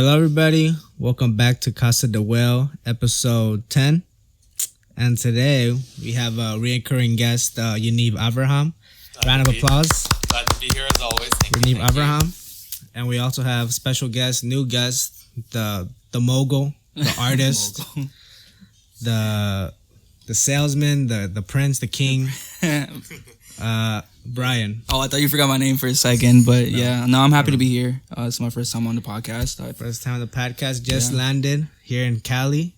Hello, everybody. Welcome back to Casa de Well, episode 10. And today we have a reoccurring guest, Yaniv Abraham. Round of applause. Glad to be here as always. Yaniv Abraham. And we also have special guest, new guest, the mogul, the artist, the salesman, the prince, the king, Brian. Oh, I thought you forgot my name for a second, but no, I'm happy to be here. It's my first time on the podcast. First time on the podcast, just landed here in Cali,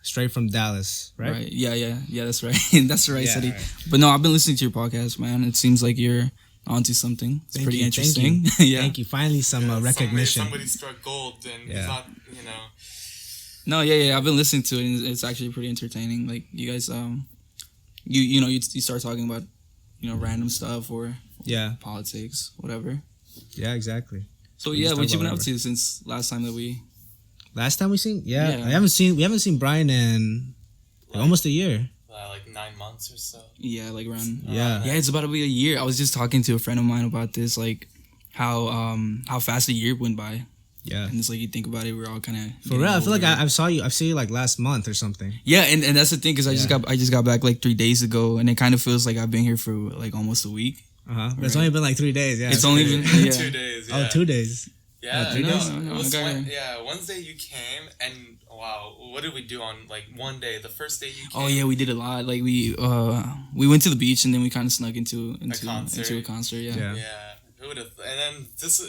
straight from Dallas, right? Right. Yeah, that's right. That's the right city. Right. But no, I've been listening to your podcast, man. It seems like you're onto something. It's pretty interesting. Thank you. Thank you. Finally, some recognition. Somebody struck gold, and he's not, No, yeah. I've been listening to it, and it's actually pretty entertaining. Like you guys, you start talking about, random stuff or politics, whatever. Yeah, exactly. So what you been up to since last time that we? Last time we seen? Yeah. We haven't seen Brian in almost a year. Like 9 months or so. Yeah, like around. Yeah, it's about to be a year. I was just talking to a friend of mine about this, like how fast a year went by. Yeah, and it's like you think about it, we're all kind of for real. I feel like I've seen you like last month or something. Yeah, and that's the thing because I just got back like 3 days ago, and it kind of feels like I've been here for like almost a week. But it's only been like 3 days. Yeah, it's only been 2 days. Yeah. Oh, 2 days. Yeah, 3 days. Wednesday you came, and wow, what did we do on like one day? The first day you came. Oh yeah, we did a lot. Like we went to the beach, and then we kind of snuck into a concert. Yeah. Who would have? And then this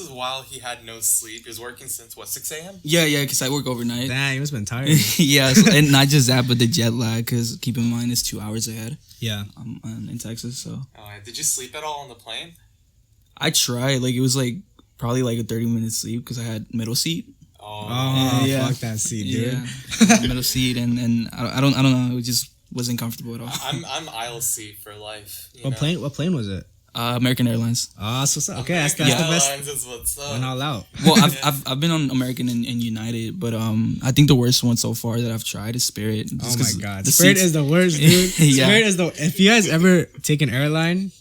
is while he had no sleep. He was working since 6 a.m. Yeah, because I work overnight. Damn, you must have been tired. Yeah, and not just that, but the jet lag. Because keep in mind, it's 2 hours ahead. Yeah. In Texas, so. Did you sleep at all on the plane? I tried. Like it was like probably like a 30-minute sleep because I had middle seat. Oh, yeah. Fuck that seat, dude. Yeah, middle seat, and I don't know. It just wasn't comfortable at all. I'm aisle seat for life. What plane was it? American Airlines. So okay, that's the best. Airlines is what's up. Went all out. Well, I've been on American and United, but I think the worst one so far that I've tried is Spirit. Oh my god, Spirit is the worst, dude. Spirit is if you guys ever take an airline,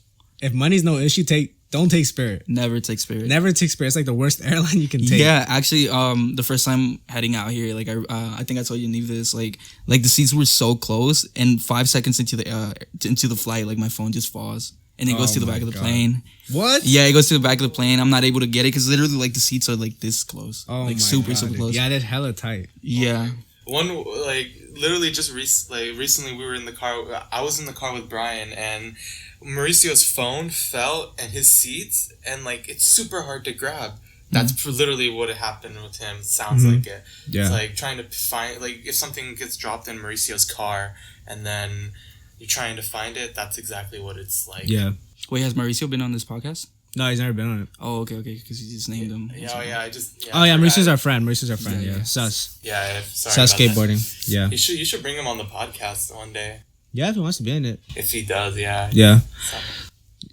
if money's no issue, don't take Spirit. Never take Spirit. Never take Spirit. It's like the worst airline you can take. Yeah, actually, the first time heading out here, like I think I told you leave this, like the seats were so close, and 5 seconds into the flight, like my phone just falls. And it goes to the back of the plane. What? Yeah, it goes to the back of the plane. I'm not able to get it because literally, like, the seats are like this close. Oh like my super God, close. Yeah, they're hella tight. Yeah. Literally just recently we were in the car. I was in the car with Brian, and Mauricio's phone fell and his seats, and like it's super hard to grab. That's literally what happened with him. Sounds like it. Yeah. It's like trying to find, like, if something gets dropped in Mauricio's car, and then you're trying to find it, that's exactly what it's like. Yeah. Wait, has Mauricio been on this podcast? No, he's never been on it. Oh, okay, because you just named him. Mauricio's our friend. Yeah. Sus. Yeah, sorry. Sus skateboarding. That. Yeah. You should bring him on the podcast one day. Yeah, if he wants to be in it. If he does, yeah. Yeah.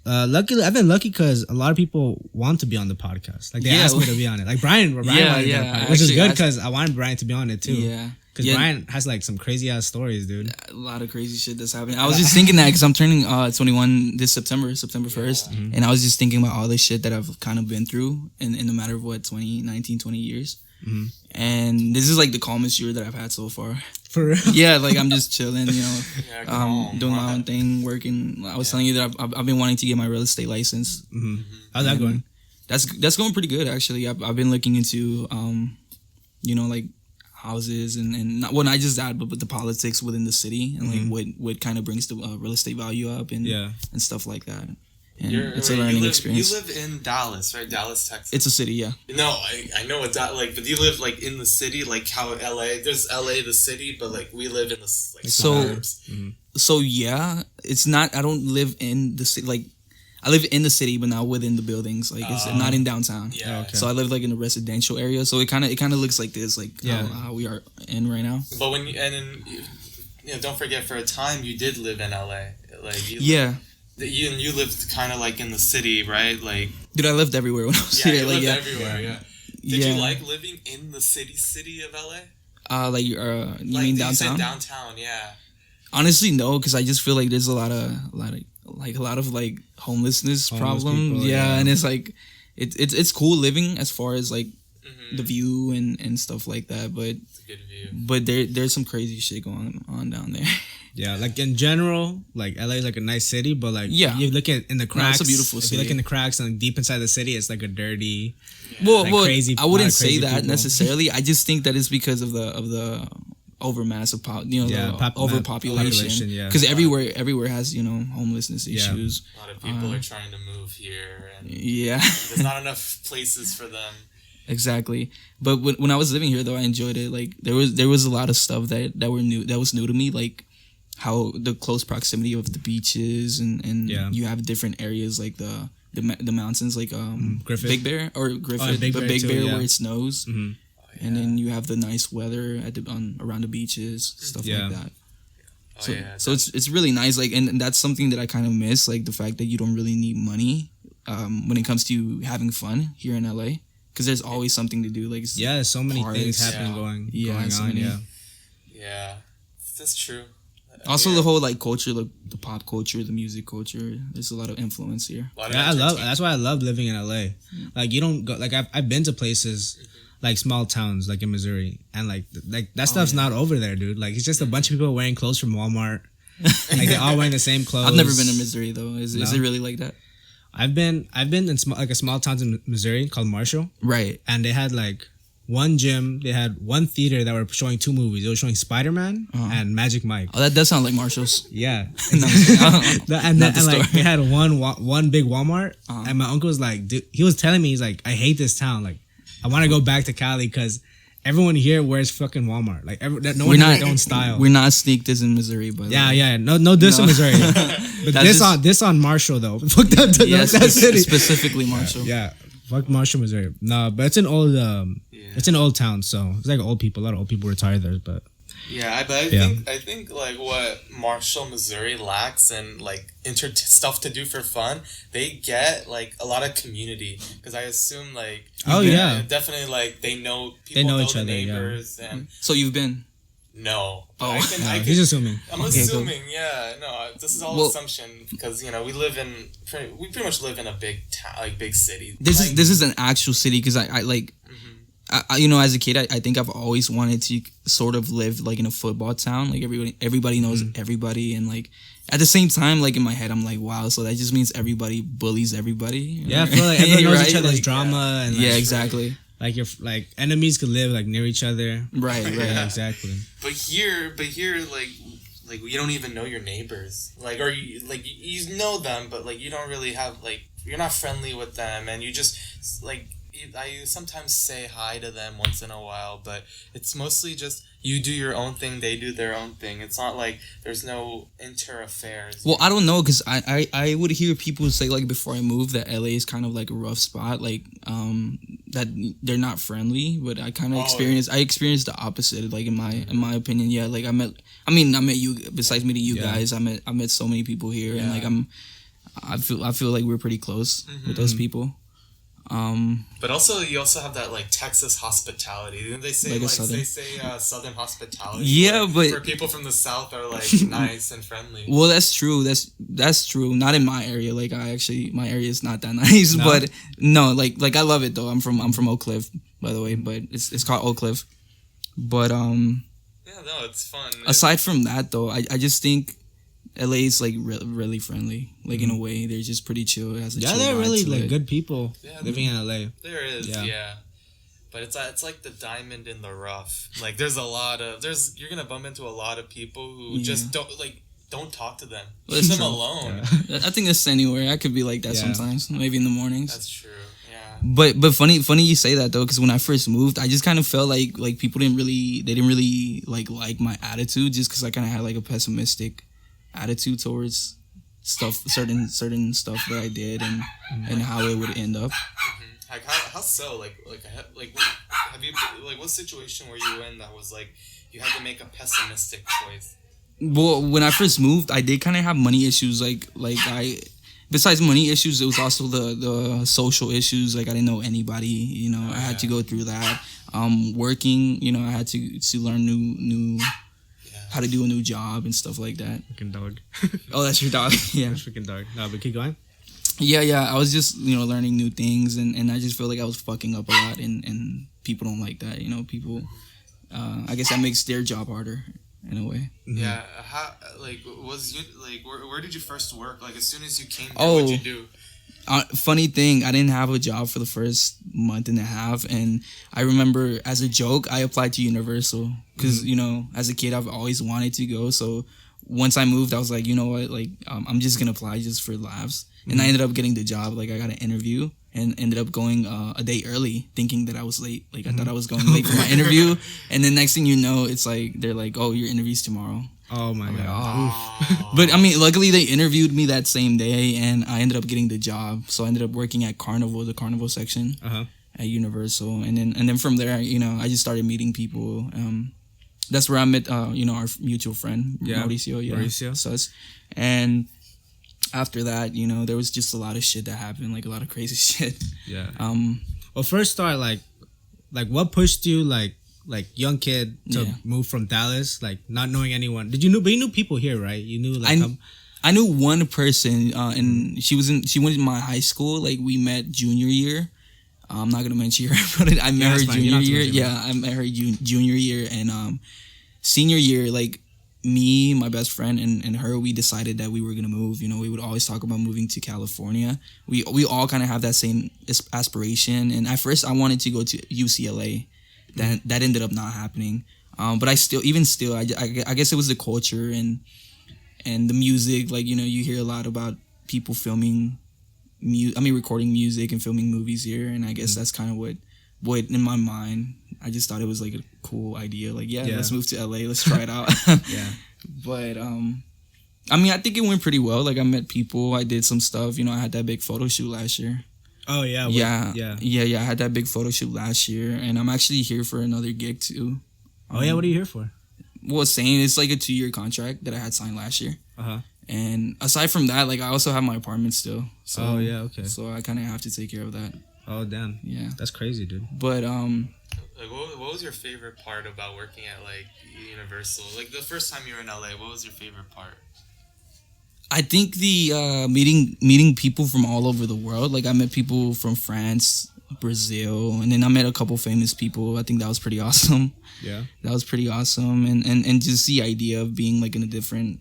Luckily, I've been lucky because a lot of people want to be on the podcast. Like, they asked me to be on it. Like, Brian wanted to be on it, which is good because I wanted Brian to be on it, too. Yeah. Because Brian has, like, some crazy-ass stories, dude. A lot of crazy shit that's happening. I was just thinking that because I'm turning 21 this September 1st. And I was just thinking about all the shit that I've kind of been through in a matter of, 20 years. Mm-hmm. And this is, like, the calmest year that I've had so far. For real? Yeah, like, I'm just chilling, doing my own thing, working. I was telling you that I've been wanting to get my real estate license. Mm-hmm. How's that going? That's going pretty good, actually. I've been looking into, like, houses and not just that, but the politics within the city and like what kind of brings the real estate value up and stuff like that. And it's a learning experience. You live in Dallas, right? Dallas, Texas. It's a city, yeah. No, I know it's that, like, but you live like in the city, like how LA. There's LA, the city, but like we live in the suburbs. So yeah, it's not. I don't live in the city. Like, I live in the city, but not within the buildings. Like, it's not in downtown. Yeah. Okay. So I live like in a residential area. So it kind of looks like this, like how we are in right now. But don't forget, for a time you did live in LA. Like you lived kind of like in the city, right? Like, dude, I lived everywhere when I was here. You lived everywhere. Yeah. Did you like living in the city of LA? You mean downtown? You said downtown, yeah. Honestly, no, because I just feel like there's a lot of homelessness problem. People, and it's like it's cool living as far as like the view and stuff like that. But It's a good view. but there's some crazy shit going on down there. Yeah, like in general, like LA is like a nice city, but like Yeah. you look at in the cracks. it's a beautiful If you look city. in the cracks and deep inside the city, it's like a dirty. Well, Like crazy- I wouldn't lot of say crazy that people. necessarily. I just think that it's because of the overmass of overpopulation. population, yeah. Because everywhere has homelessness Yeah. issues. A lot of people are trying to move here, and Yeah, there's not enough places for them. exactly. But when I was living here, though, I enjoyed it. Like there was a lot of stuff that was new to me, like how the close proximity of the beaches and Yeah. you have different areas like the mountains, like Griffith. Big Bear or Griffith, Big but Bear Big too, Bear yeah. where it snows. Mm-hmm. And then you have the nice weather around the beaches, stuff Yeah. like that. Oh, yeah. So it's really nice, like, and that's something that I kind of miss, like the fact that you don't really need money when it comes to having fun here in LA, because there's always something to do. Like Yeah, there's so many parks. things happening Yeah, going so on. many. Yeah. Yeah, that's true. Also, Yeah. the whole like culture, like the pop culture, the music culture. There's a lot of influence here. A lot of Yeah, entertainment. that's why I love living in LA. Like you don't go like I've been to places like small towns like in Missouri, and like that stuff's not over there, dude. Like it's just a bunch of people wearing clothes from Walmart. Like they're all wearing the same clothes. I've never been to Missouri though. Is it really like that? I've been in a small town in Missouri called Marshall, Right. and they had like one gym, they had one theater that were showing two movies. They were showing Spider-Man and Magic Mike. Oh, that does sound like Marshall's. Yeah. No, and not the like story. they had one big Walmart, and my uncle was like, dude, he was telling me, he's like, I hate this town. Like, I want to go back to Cali because everyone here wears fucking Walmart. Like, no one has their own style. We're not sneak this in Missouri, but Yeah. No diss in Missouri. But That's this on Marshall though. Fuck that city. specifically Marshall. Yeah. Fuck Marshall, Missouri. No, but it's an old town, so it's like old people. A lot of old people retire there, but Yeah, I think like what Marshall, Missouri lacks and like stuff to do for fun, they get like a lot of community, because I assume like definitely like they know people, They know know each the other, yeah. neighbors, and So you've been. no, Oh. I can he's assuming. I'm Okay, assuming, yeah. No, this is all Well- assumption, because we pretty much live in a big town, like big city. This Like, is an actual city, because I like. I as a kid, I think I've always wanted to sort of live like in a football town. Like everybody knows everybody, and like at the same time, like in my head, I'm like, wow, so that just means everybody bullies everybody. Yeah, I feel like everyone knows Right? each other's Like, drama, and yeah, like, exactly. like your like enemies could live like near each other. Right, right. Yeah, exactly. But here, like you don't even know your neighbors, like, or you know them, but like you don't really have, like, you're not friendly with them, and you just like. I sometimes say hi to them once in a while, but it's mostly just you do your own thing, they do their own thing. It's not like there's no inter-affairs. Well, I don't know, because I would hear people say, like, before I moved, that LA is kind of like a rough spot, like that they're not friendly. But I kind of experienced the opposite, like in my opinion. Yeah, like I met you. Besides meeting you guys, I met so many people here, and like I feel like we're pretty close with those people. But also, you also have that like Texas hospitality. Didn't they say Like a Southern? they say Southern hospitality? Yeah, like, but for people from the South are like nice and friendly. Well, that's true. That's true. Not in my area. Like my area is not that nice. No? But no, like I love it though. I'm from Oak Cliff, by the way. But it's called Oak Cliff. But Yeah, no, it's fun. aside from that though, I just think LA is like really friendly. Like in a way, they're just pretty chill. It has a chill They're vibe really to like it. good people living in LA. There is, yeah. But it's like the diamond in the rough. Like there's you're gonna bump into a lot of people who just don't talk to them. Well, Leave that's them true. alone. I think that's anywhere. I could be like that sometimes. Maybe in the mornings. That's true. Yeah. But funny you say that though, because when I first moved, I just kind of felt like people didn't really like my attitude, just because I kind of had like a pessimistic attitude towards certain stuff that I did and how it would end up. Like how so? Like have you like what situation were you in that was like you had to make a pessimistic choice? Well, when I first moved, I did kind of have money issues. Besides money issues, it was also the social issues. Like I didn't know anybody. I had to go through that. Working, I had to learn new how to do a new job and stuff like that. Freaking dog. Oh, that's your dog. Yeah. Freaking dog. No, but keep going. Yeah. I was just learning new things, and I just feel like I was fucking up a lot in people don't like that. You know, people. I guess that makes their job harder in a way. Yeah. How like was you like where did you first work? Like as soon as you came here, Oh. what'd you do? Funny thing, I didn't have a job for the first month and a half, and I remember as a joke, I applied to Universal because you know, as a kid, I've always wanted to go. So once I moved, I was like, you know what, like I'm just gonna apply just for laughs, and I ended up getting the job. Like I got an interview and ended up going a day early, thinking that I was late. Like I thought I was going late for my interview, and then next thing you know, it's like they're like, oh, your interview's tomorrow. Oh my god. Oh. But I mean, luckily they interviewed me that same day, and I ended up getting the job. So I ended up working at Carnival, the Carnival section at Universal, and then from there, you know, I just started meeting people. That's where I met, you know, our mutual friend Mauricio. Yeah, Mauricio. Sus. And after that, you know, there was just a lot of shit that happened, like a lot of crazy shit. Yeah. Well, first start like what pushed you like young kid to move from Dallas, like not knowing anyone. But you knew people here, right? You knew like I knew one person, and she went in my high school. Like we met junior year. I'm not gonna mention her, but I met her junior year. Yeah, I met her junior year, and senior year, like me, my best friend, and her, we decided that we were gonna move. You know, we would always talk about moving to California. We all kind of have that same aspiration. And at first, I wanted to go to UCLA. That ended up not happening. But I guess it was the culture and the music. Like, you know, you hear a lot about people filming, recording music and filming movies here. And I guess that's kind of what in my mind, I just thought it was like a cool idea. Like, let's move to LA. Let's try it out. Yeah. But, I mean, I think it went pretty well. Like, I met people. I did some stuff. You know, I had that big photo shoot last year. Oh, yeah. Yeah. I had that big photo shoot last year, and I'm actually here for another gig too. Oh, yeah. What are you here for? Well, saying it's like a 2-year contract that I had signed last year. And aside from that, like I also have my apartment still. So, oh, yeah. Okay. So I kind of have to take care of that. Oh, damn. Yeah. That's crazy, dude. But like what was your favorite part about working at like Universal? Like the first time you were in LA, what was your favorite part? I think the meeting people from all over the world. Like I met people from France, Brazil, and then I met a couple famous people. I think that was pretty awesome. Yeah, that was pretty awesome, and just the idea of being like in a different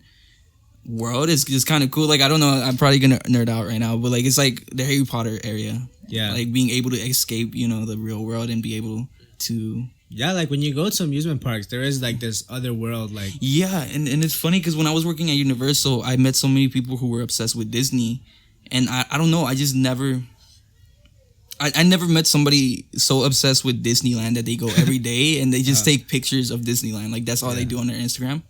world is just kind of cool. Like I don't know, I'm probably gonna nerd out right now, but like it's like the Harry Potter area. Yeah, like being able to escape, you know, the real world and be able to. Yeah, like when you go to amusement parks, there is like this other world, like yeah, and it's funny because when I was working at Universal, I met so many people who were obsessed with Disney, and I don't know, I just never. I never met somebody so obsessed with Disneyland that they go every day and they just take pictures of Disneyland. Like that's all they do on their Instagram.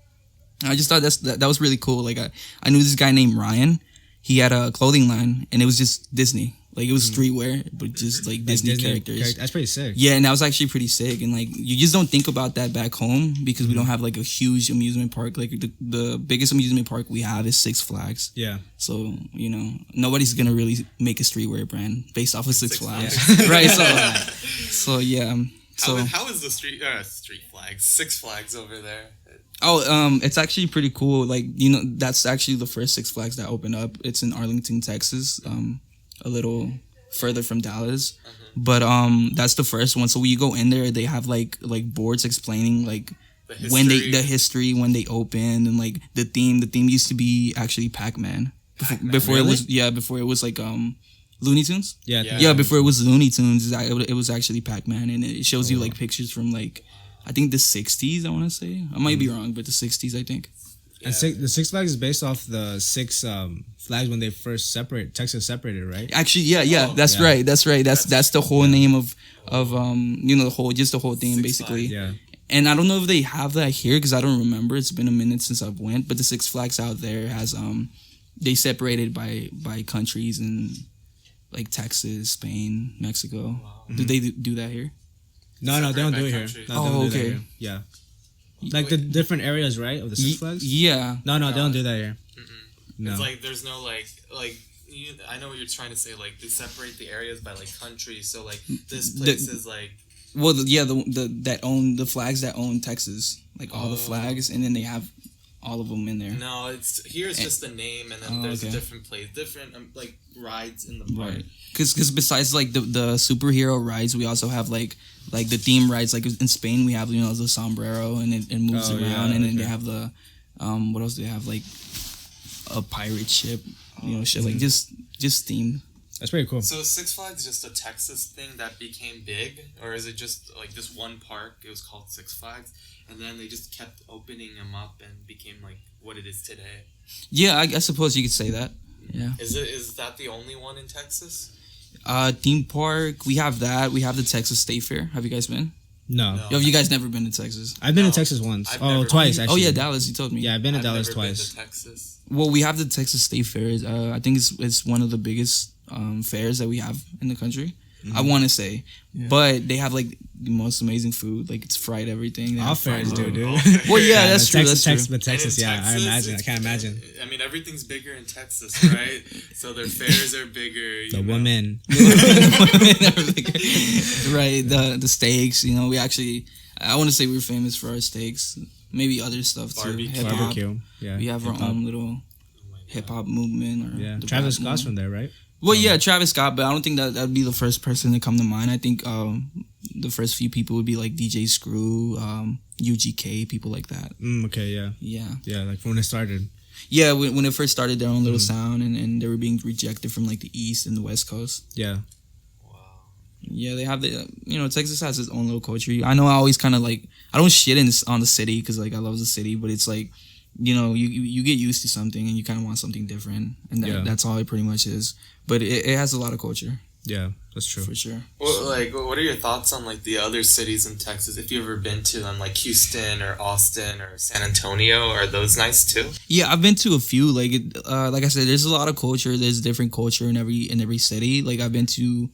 And I just thought that was really cool. Like I knew this guy named Ryan. He had a clothing line and it was just Disney. Like it was streetwear, but just like Disney characters. That's pretty sick. Yeah, and that was actually pretty sick. And like you just don't think about that back home because we don't have like a huge amusement park. Like the biggest amusement park we have is Six Flags. Yeah. So, you know, nobody's gonna really make a streetwear brand based off of Six Flags. Right? So yeah. So how is the Street Flags, Six Flags over there? Oh, it's actually pretty cool. Like, you know, that's actually the first Six Flags that opened up. It's in Arlington, Texas. A little further from Dallas, but that's the first one. So when you go in there, they have like boards explaining like the history when they opened and like the theme. The theme used to be actually Pac-Man. Before really? Before it was like Looney Tunes. Yeah. Before it was Looney Tunes, it was actually Pac-Man, and it shows you like pictures from like I think the 60s. I want to say I might be wrong, but the 60s I think. And the Six Flags is based off the six flags when they first Texas separated, right? Actually, yeah, that's right. That's the whole name of you know, the whole theme Six basically. Flags. Yeah. And I don't know if they have that here because I don't remember. It's been a minute since I've went, but the Six Flags out there has they separated by countries and like Texas, Spain, Mexico. Wow. Do they do that here? No, they don't do it here. No, they don't do that okay. here. Yeah. Like the different areas, right, of the Six Flags? Yeah. No, they don't do that here. No. It's like there's no like I know what you're trying to say. Like they separate the areas by like countries. So like this place is like. Well, the flags that own Texas, like all the flags, and then they have all of them in there. No, it's just the name, and then there's a different place, different like rides in the park. Right. Because besides like the superhero rides, we also have like the theme rides. Like in Spain, we have the sombrero, and it moves around, and then they have the what else do they have, like a pirate ship, shit like just themed. That's pretty cool. So is Six Flags just a Texas thing that became big, or is it just like this one park? It was called Six Flags, and then they just kept opening them up and became like what it is today. Yeah, I suppose you could say that. Yeah. Is that the only one in Texas? Theme park. We have that. We have the Texas State Fair. Have you guys been? No. Yo, you guys never been to Texas? I've been to Texas once. Twice actually. Oh yeah, Dallas. You told me. Yeah, I've been to Dallas never twice. Been to Texas. Well, we have the Texas State Fair. I think it's one of the biggest fairs that we have in the country. I want to say, but they have like the most amazing food. Like it's fried everything. All fairs do, dude. Well, yeah, that's true. But Texas, yeah, I imagine. I can't imagine. I mean, everything's bigger in Texas, right? So their fairs are bigger. The women. Right. The steaks. We actually, I want to say we're famous for our steaks. Maybe other stuff too. Barbecue. Yeah. We have our own little hip hop movement. Or Travis Scott's from there, right? Well, yeah, Travis Scott, but I don't think that would be the first person to come to mind. I think the first few people would be like DJ Screw, UGK, people like that. Okay, yeah. Yeah. Yeah, like when it started. Yeah, when it first started their own little sound, and they were being rejected from like the East and the West Coast. Yeah. Wow. Yeah, they have Texas has its own little culture. I know I always kind of like, I don't shit on the city because like I love the city, but it's like, you get used to something and you kind of want something different, and that's all it pretty much is. But it has a lot of culture. Yeah, that's true. For sure. Well, like, what are your thoughts on like the other cities in Texas? If you've ever been to them, like Houston or Austin or San Antonio, are those nice too? Yeah, I've been to a few. Like I said, there's a lot of culture. There's different culture in every city. Like I've been to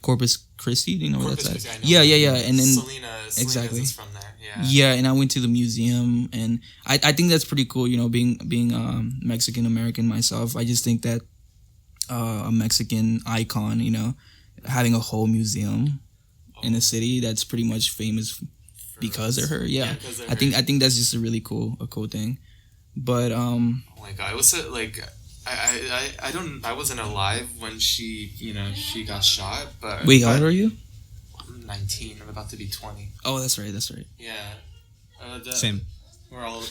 Corpus Christi. Do you know where that's at? Yeah. And then Selena's exactly is from there. Yeah, and I went to the museum, and I think that's pretty cool. Being Mexican American myself, I just think that a Mexican icon, having a whole museum in a city that's pretty much famous because of her. Yeah, I think that's just a really cool thing. But oh my god, it was like I wasn't alive when she got shot. But wait, how old are you? 19. I'm about to be 20. Oh, that's right. Yeah. Same. We're all.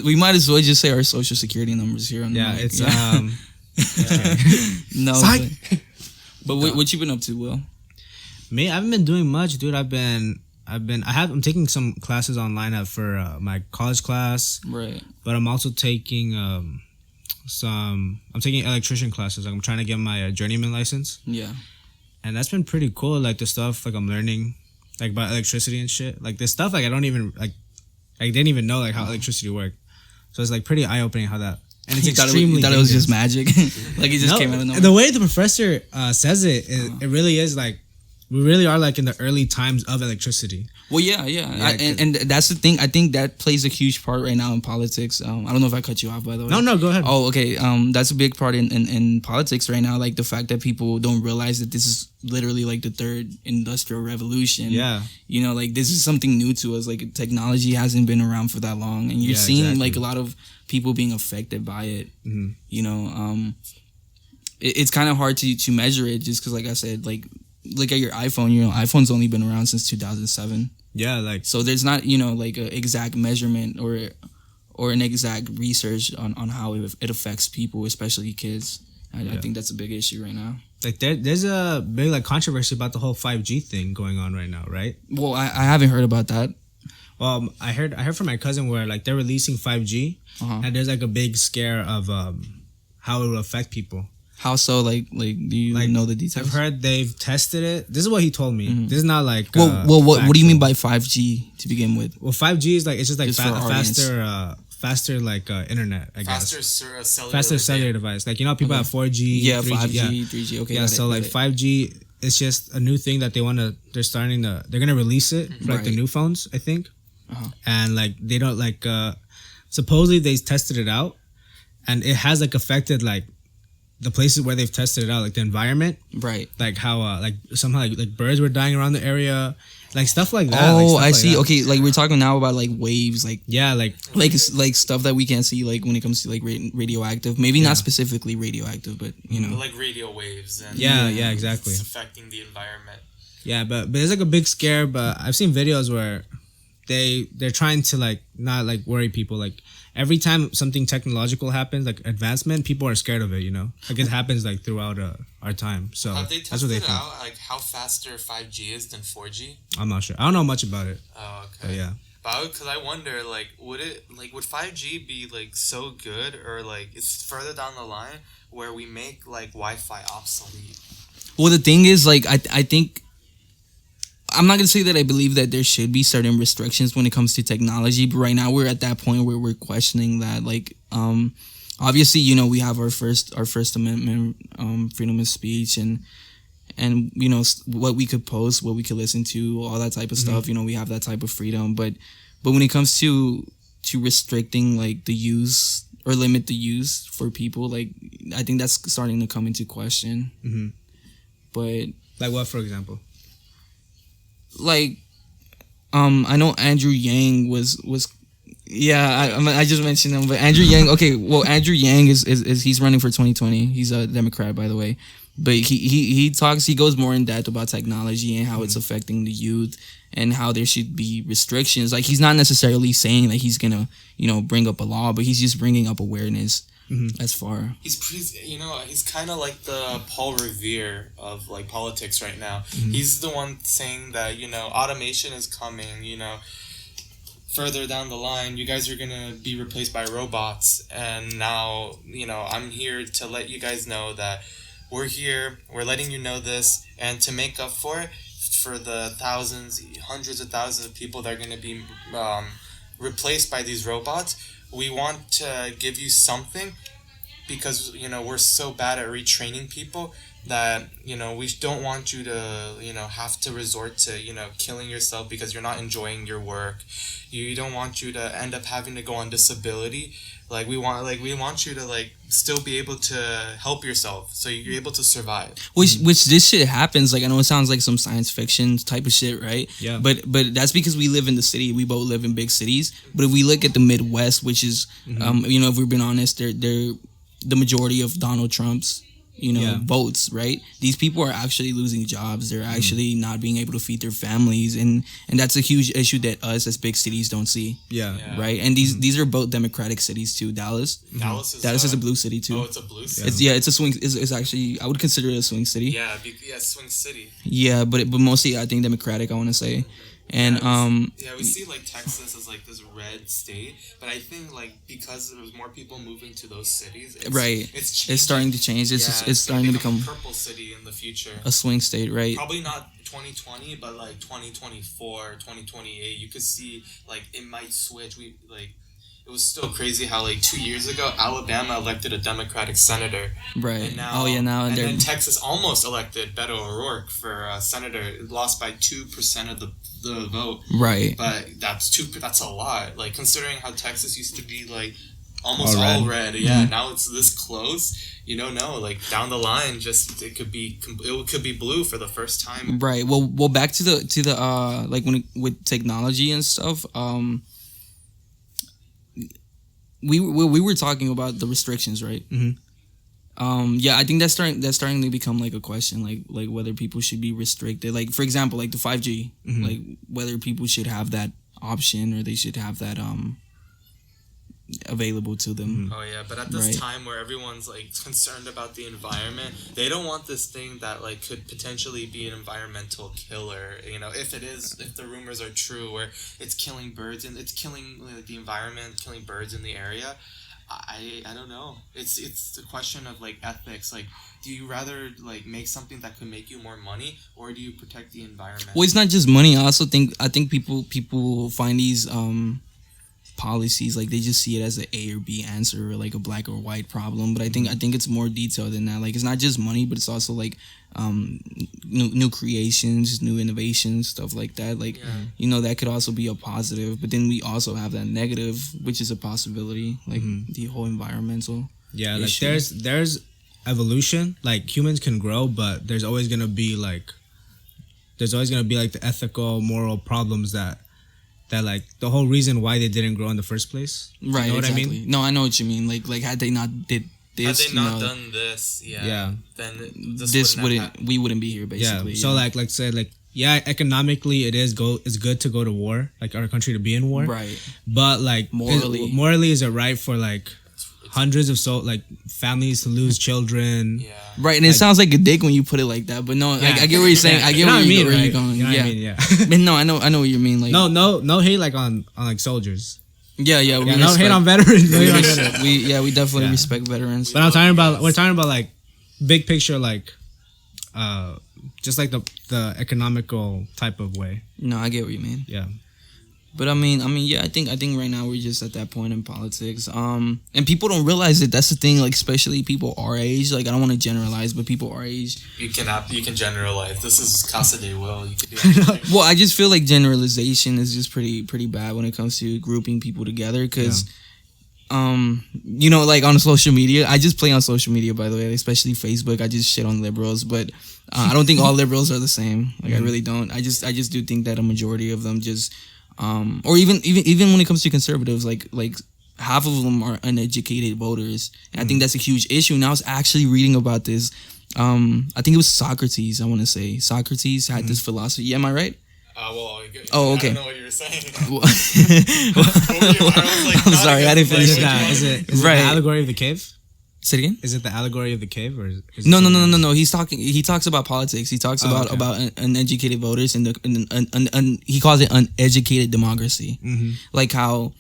We might as well just say our social security numbers here on the mic. It's no. But what you been up to, Will? Me, I haven't been doing much, dude. I'm taking some classes online for my college class. Right. But I'm also taking I'm taking electrician classes. Like I'm trying to get my journeyman license. Yeah. And that's been pretty cool. Like the stuff like I'm learning like about electricity and shit. Like the stuff like I didn't even know like how electricity worked. So it's like pretty eye opening how that. And it's extremely. You thought it was just magic, like it just came out of nowhere. The way the professor says it, it really is like we really are like in the early times of electricicity. Well, yeah. And that's the thing. I think that plays a huge part right now in politics. I don't know if I cut you off, by the way. No, go ahead. Oh, okay. That's a big part in politics right now. Like the fact that people don't realize that this is literally like the third industrial revolution. Yeah. Like this is something new to us. Like technology hasn't been around for that long, and you're seeing like a lot of people being affected by it. Mm-hmm. It's kind of hard to measure it just because, like I said, like look at your iPhone. iPhone's only been around since 2007. Yeah, like so there's not like an exact measurement or an exact research on how it affects people, especially kids. I think that's a big issue right now. Like there's a big like controversy about the whole 5G thing going on right now, right? Well, I haven't heard about that. Well, I heard from my cousin where like they're releasing 5G and there's like a big scare of how it will affect people. How so? Like do you know the details? I've heard they've tested it. This is what he told me. Mm-hmm. This is not like what do you mean by 5G to begin with? Well, 5G is like it's just like faster like internet, I guess. Faster cellular device. Like people have 4G, yeah, 3G, 5G, 3G. Okay, yeah. So like 5G, it's just a new thing that they're gonna release it for like the new phones, I think. And like they don't like supposedly they tested it out, and it has like affected like the places where they've tested it out, like the environment, right? Like how like somehow like birds were dying around the area, like stuff like that. Oh, stuff I like see. that. Okay, like we're talking now about like waves, Yeah, like like stuff that we can't see, like when it comes to like radioactive. Maybe not specifically radioactive, but you know, like radio waves and yeah, exactly. it's affecting the environment. Yeah, but it's like a big scare. But I've seen videos where they're trying to like not like worry people. Like every time something technological happens, like advancement, people are scared of it. You know, like it happens like throughout our time. So Have they that's what tested they think. out like how faster 5G is than 4G? I'm not sure. I don't know much about it. Oh, okay. But yeah. But because I wonder, like, would 5G be like so good, or like it's further down the line where we make like Wi-Fi obsolete? well, the thing is, like, I think I'm not gonna say that I believe that there should be certain restrictions when it comes to technology, but right now we're at that point where we're questioning that. Like, obviously, you know, we have our First Amendment, freedom of speech, and you know what we could post, what we could listen to, all that type of stuff. You know, we have that type of freedom, but when it comes to restricting like the use or limit the use for people, like I think that's starting to come into question. Mm-hmm. But Like what, for example? like I know Andrew Yang was I just mentioned him, but Andrew Yang, okay, well, Andrew Yang is he's running for 2020. He's a Democrat, by the way, but he goes more in depth about technology and how it's affecting the youth and how there should be restrictions. Like, he's not necessarily saying that he's gonna, you know, bring up a law, but he's just bringing up awareness. As far He's kind of like the Paul Revere of like politics right now. He's the one saying that, you know, automation is coming, you know, further down the line you guys are gonna be replaced by robots, and now, you know, I'm here to let you guys know that we're here, we're letting you know this, and to make up for it, for the hundreds of thousands of people that are gonna be replaced by these robots, we want to give you something, because, you know, we're so bad at retraining people that, you know, we don't want you to, you know, have to resort to, you know, killing yourself because you're not enjoying your work. You don't want you to end up having to go on disability. Like, we want you to like still be able to help yourself so you're able to survive. which this shit happens. Like, I know it sounds like some science fiction type of shit, right? Yeah. But that's because we live in the city. We both live in big cities. But if we look at the Midwest, which is, you know, if we're being honest, they're the majority of Donald Trump's, you know, votes, right? These people are actually losing jobs. They're actually not being able to feed their families, and that's a huge issue that us as big cities don't see. Yeah. Right. And these are both Democratic cities too. Dallas Dallas is a blue city too. Oh, it's a blue city. It's a swing. It's actually, I would consider it a swing city. Yeah, swing city. Yeah, but mostly I think Democratic, I want to say. And we see like Texas as like this red state, but I think like because there's more people moving to those cities, it's starting to change. It's starting to become a purple city in the future, a swing state, right? Probably not 2020, but like 2024, 2028, you could see like it might switch. It was still crazy how like 2 years ago Alabama elected a Democratic senator, right? And now, and then Texas almost elected Beto O'Rourke for senator. It lost by 2% of the vote, right? But that's a lot. Like, considering how Texas used to be like almost all red, now it's this close. You don't know, like down the line, it could be blue for the first time. Right. Well, back to the like with technology and stuff. We were talking about the restrictions, right? Yeah, I think that's starting to become like a question, like whether people should be restricted. Like, for example, like the 5G, like whether people should have that option or they should have that available to them. Oh yeah, but at this time where everyone's like concerned about the environment, they don't want this thing that like could potentially be an environmental killer. You know, if the rumors are true, where it's killing birds and it's killing the environment, killing birds in the area. I don't know. It's a question of like ethics. Like, do you rather like make something that could make you more money, or do you protect the environment? Well, it's not just money. I think people find these policies like they just see it as an A or B answer, or like a black or white problem. But I think it's more detailed than that. Like, it's not just money, but it's also like new creations, new innovations, stuff like that. Like, you know, that could also be a positive. But then we also have that negative, which is a possibility, like the whole environmental issue. Like there's evolution. Like, humans can grow, but there's always gonna be like there's always gonna be like the ethical, moral problems that like the whole reason why they didn't grow in the first place. Right. You know exactly. what I mean? No, I know what you mean. Like had they not did this, Had they not done this, then this we wouldn't be here basically. Yeah. So like say like economically it's good to go to war, like our country to be in war. Right. But like morally is it right for like hundreds of families to lose children? Yeah. Right, and it sounds like a dick when you put it like that, but no, I get what you're saying. I get what you mean, where you're going. You know what I mean? Yeah. But no, I know what you mean. Like no hate like on like soldiers. Yeah. No hate on veterans. We definitely respect veterans. But we're talking about like big picture, like just like the economical type of way. No, I get what you mean. Yeah. But I mean, I think right now we're just at that point in politics. And people don't realize it. That's the thing. Like, especially people our age. Like, I don't want to generalize, but people our age. You can generalize. This is Casa de Will. You can do anything. Well, I just feel like generalization is just pretty bad when it comes to grouping people together. Because, you know, like on social media, I just play on social media, by the way, especially Facebook. I just shit on liberals, but I don't think all liberals are the same. Like, I really don't. I just do think that a majority of them just. Or even when it comes to conservatives, like half of them are uneducated voters, and I think that's a huge issue. And I was actually reading about this. I think it was Socrates. I want to say Socrates had this philosophy. Yeah, am I right? Oh, okay. I don't know what you were saying. I'm sorry, I didn't finish that. Is it the allegory of the cave? Say it again. Is it the allegory of the cave, or is it no? He talks about politics. He talks about uneducated voters and he calls it uneducated democracy. Like how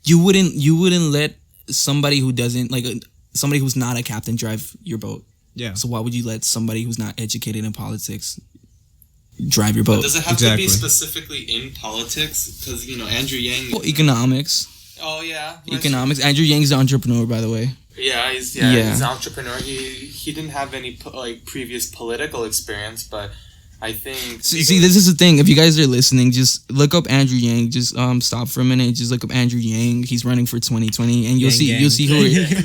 you wouldn't let somebody who doesn't somebody who's not a captain drive your boat. Yeah. So why would you let somebody who's not educated in politics drive your boat? But does it have to be specifically in politics? Because Andrew Yang. Well, economics. Oh yeah, economics. Andrew Yang's an entrepreneur, by the way. Yeah, he's an entrepreneur. He didn't have any previous political experience, but I think. See, this is the thing. If you guys are listening, just look up Andrew Yang. Just stop for a minute. Just look up Andrew Yang. He's running for 2020, and you'll see who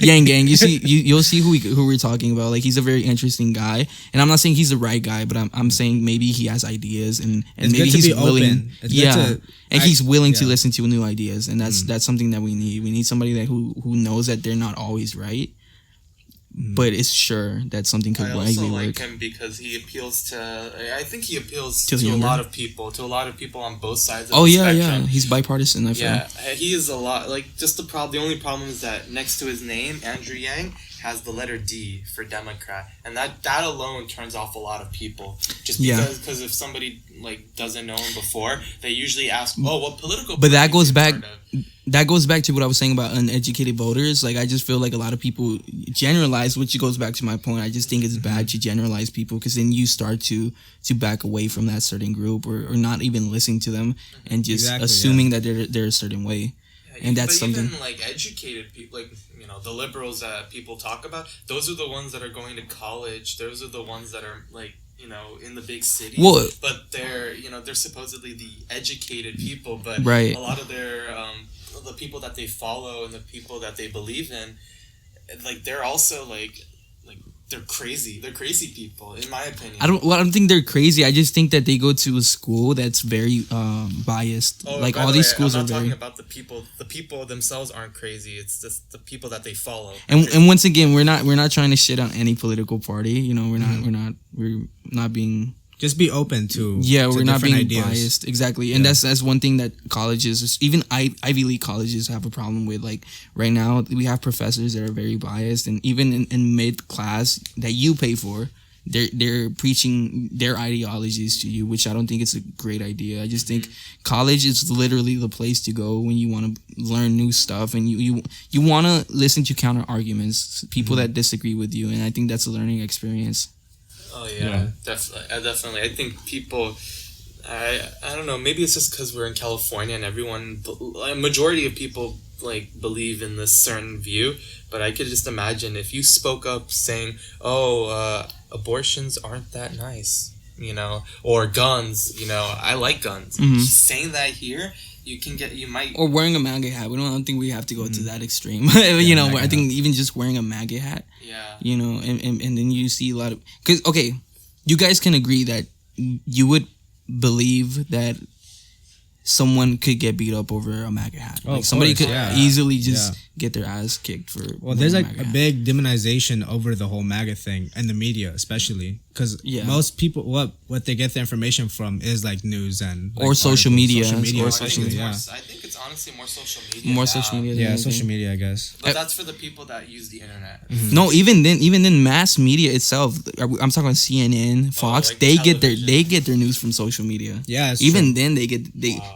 Yang Gang. You'll see who we're talking about. Like, he's a very interesting guy, and I'm not saying he's the right guy, but I'm saying maybe he has ideas, and maybe he's willing. He's willing to listen to new ideas, and that's something that we need. We need somebody who knows that they're not always right. But it's sure that something could work. I also like him because he appeals to. I think he appeals to a lot of people. To a lot of people on both sides of the spectrum. Yeah. He's bipartisan. I feel. Yeah, he is a lot. Like, just the only problem is that next to his name, Andrew Yang has the letter D for Democrat, and that alone turns off a lot of people. Just because if somebody doesn't know him before, they usually ask, "Oh, what political?" But that goes back. That goes back to what I was saying about uneducated voters. Like, I just feel like a lot of people generalize, which goes back to my point. I just think it's bad to generalize people, because then you start to back away from that certain group, or not even listening to them, and just assuming that they're a certain way. Yeah, and that's something. Even educated people, the liberals that people talk about, those are the ones that are going to college. Those are the ones that are in the big cities. Well, but they're supposedly the educated people, but right. A lot of their the people that they follow and the people that they believe in, they're also they're crazy. They're crazy people, in my opinion. I don't think they're crazy. I just think that they go to a school that's very biased. All these schools I'm are very. I'm not talking about the people. The people themselves aren't crazy. It's just the people that they follow. And once again, we're not trying to shit on any political party. We're not being. Just be open to we're not being ideas. Biased, exactly, and that's one thing that colleges, even Ivy League colleges, have a problem with. Like, right now, we have professors that are very biased, and even in mid class that you pay for, they're preaching their ideologies to you, which I don't think it's a great idea. I just think college is literally the place to go when you want to learn new stuff, and you want to listen to counter arguments, people that disagree with you, and I think that's a learning experience. Oh yeah. Definitely. I think people. I don't know. Maybe it's just because we're in California and a majority of people believe in this certain view. But I could just imagine if you spoke up saying, "Oh, abortions aren't that nice," or guns. I like guns. Saying that here. You might. Or wearing a MAGA hat. I don't think we have to go to that extreme. I think even just wearing a MAGA hat. Yeah. And then you see a lot of. Because, okay, you guys can agree that you would believe that someone could get beat up over a MAGA hat. Oh, Like somebody course, could yeah. easily just get their ass kicked for. Well, there's wearing like MAGA a hat. big demonization over the whole MAGA thing and the media, especially because Yeah. most people what they get their information from is like news and like, Or social articles, media, social media, or I especially. think, Yeah, I think it's honestly more social media. More now. social media. yeah, than social anything. media, I guess. But that's for the people that use the internet. No, even then, mass media itself. I'm talking about CNN, Fox. like they television. get their news from social media. Yeah, it's Even true. then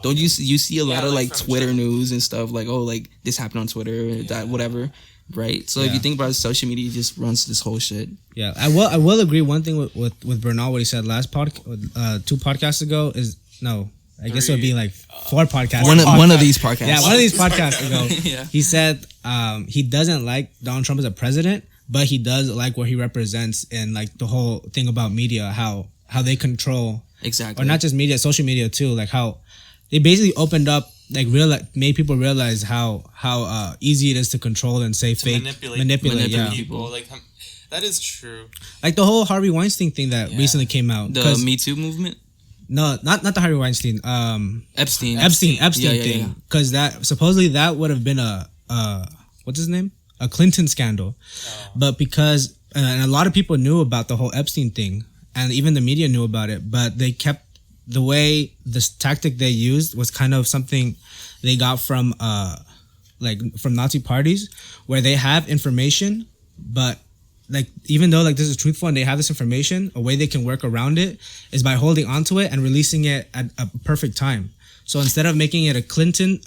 don't you see a lot of like like from Twitter China. news and stuff like, oh, like this happened on Twitter, that whatever, right? So if Yeah. you think about it, social media just runs this whole shit. Yeah, I will agree one thing with Bernal, what he said last two podcasts ago is no. I guess it would be like 4 podcasts. One of these podcasts. Yeah, one of these podcasts ago, Yeah. he said he doesn't like Donald Trump as a president, but he does like what he represents in like the whole thing about media, how they control, Exactly. or not just media, social media too, like how they basically opened up, like made people realize how easy it is to control and say fake, manipulate, yeah. people. Like that is true. Like the whole Harvey Weinstein thing that recently came out. The 'Cause- Me Too movement. no, not the Harvey Weinstein. Epstein Epstein Yeah. thing, because that supposedly that would have been a what's his name, a Clinton scandal, but because and a lot of people knew about the whole Epstein thing, and even the media knew about it, but they kept the way this tactic they used was kind of something they got from like from Nazi parties, where they have information, but like even though like this is truthful and they have this information, a way they can work around it is by holding onto it and releasing it at a perfect time. So instead of making it a Clinton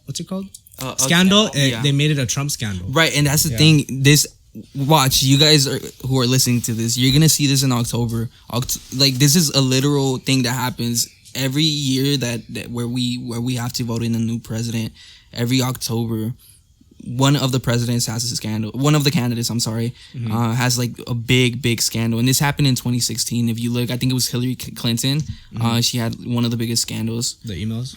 what's it called, scandal, yeah. they made it a Trump scandal. Right, and that's the thing. Watch, you guys who are listening to this, you're gonna see this in October. Like this is a literal thing that happens every year that where we have to vote in a new president. Every October, one of the presidents has a scandal. One of the candidates, I'm sorry, has like a big scandal, and this happened in 2016. If you look, I think it was Hillary Clinton. She had one of the biggest scandals. The emails.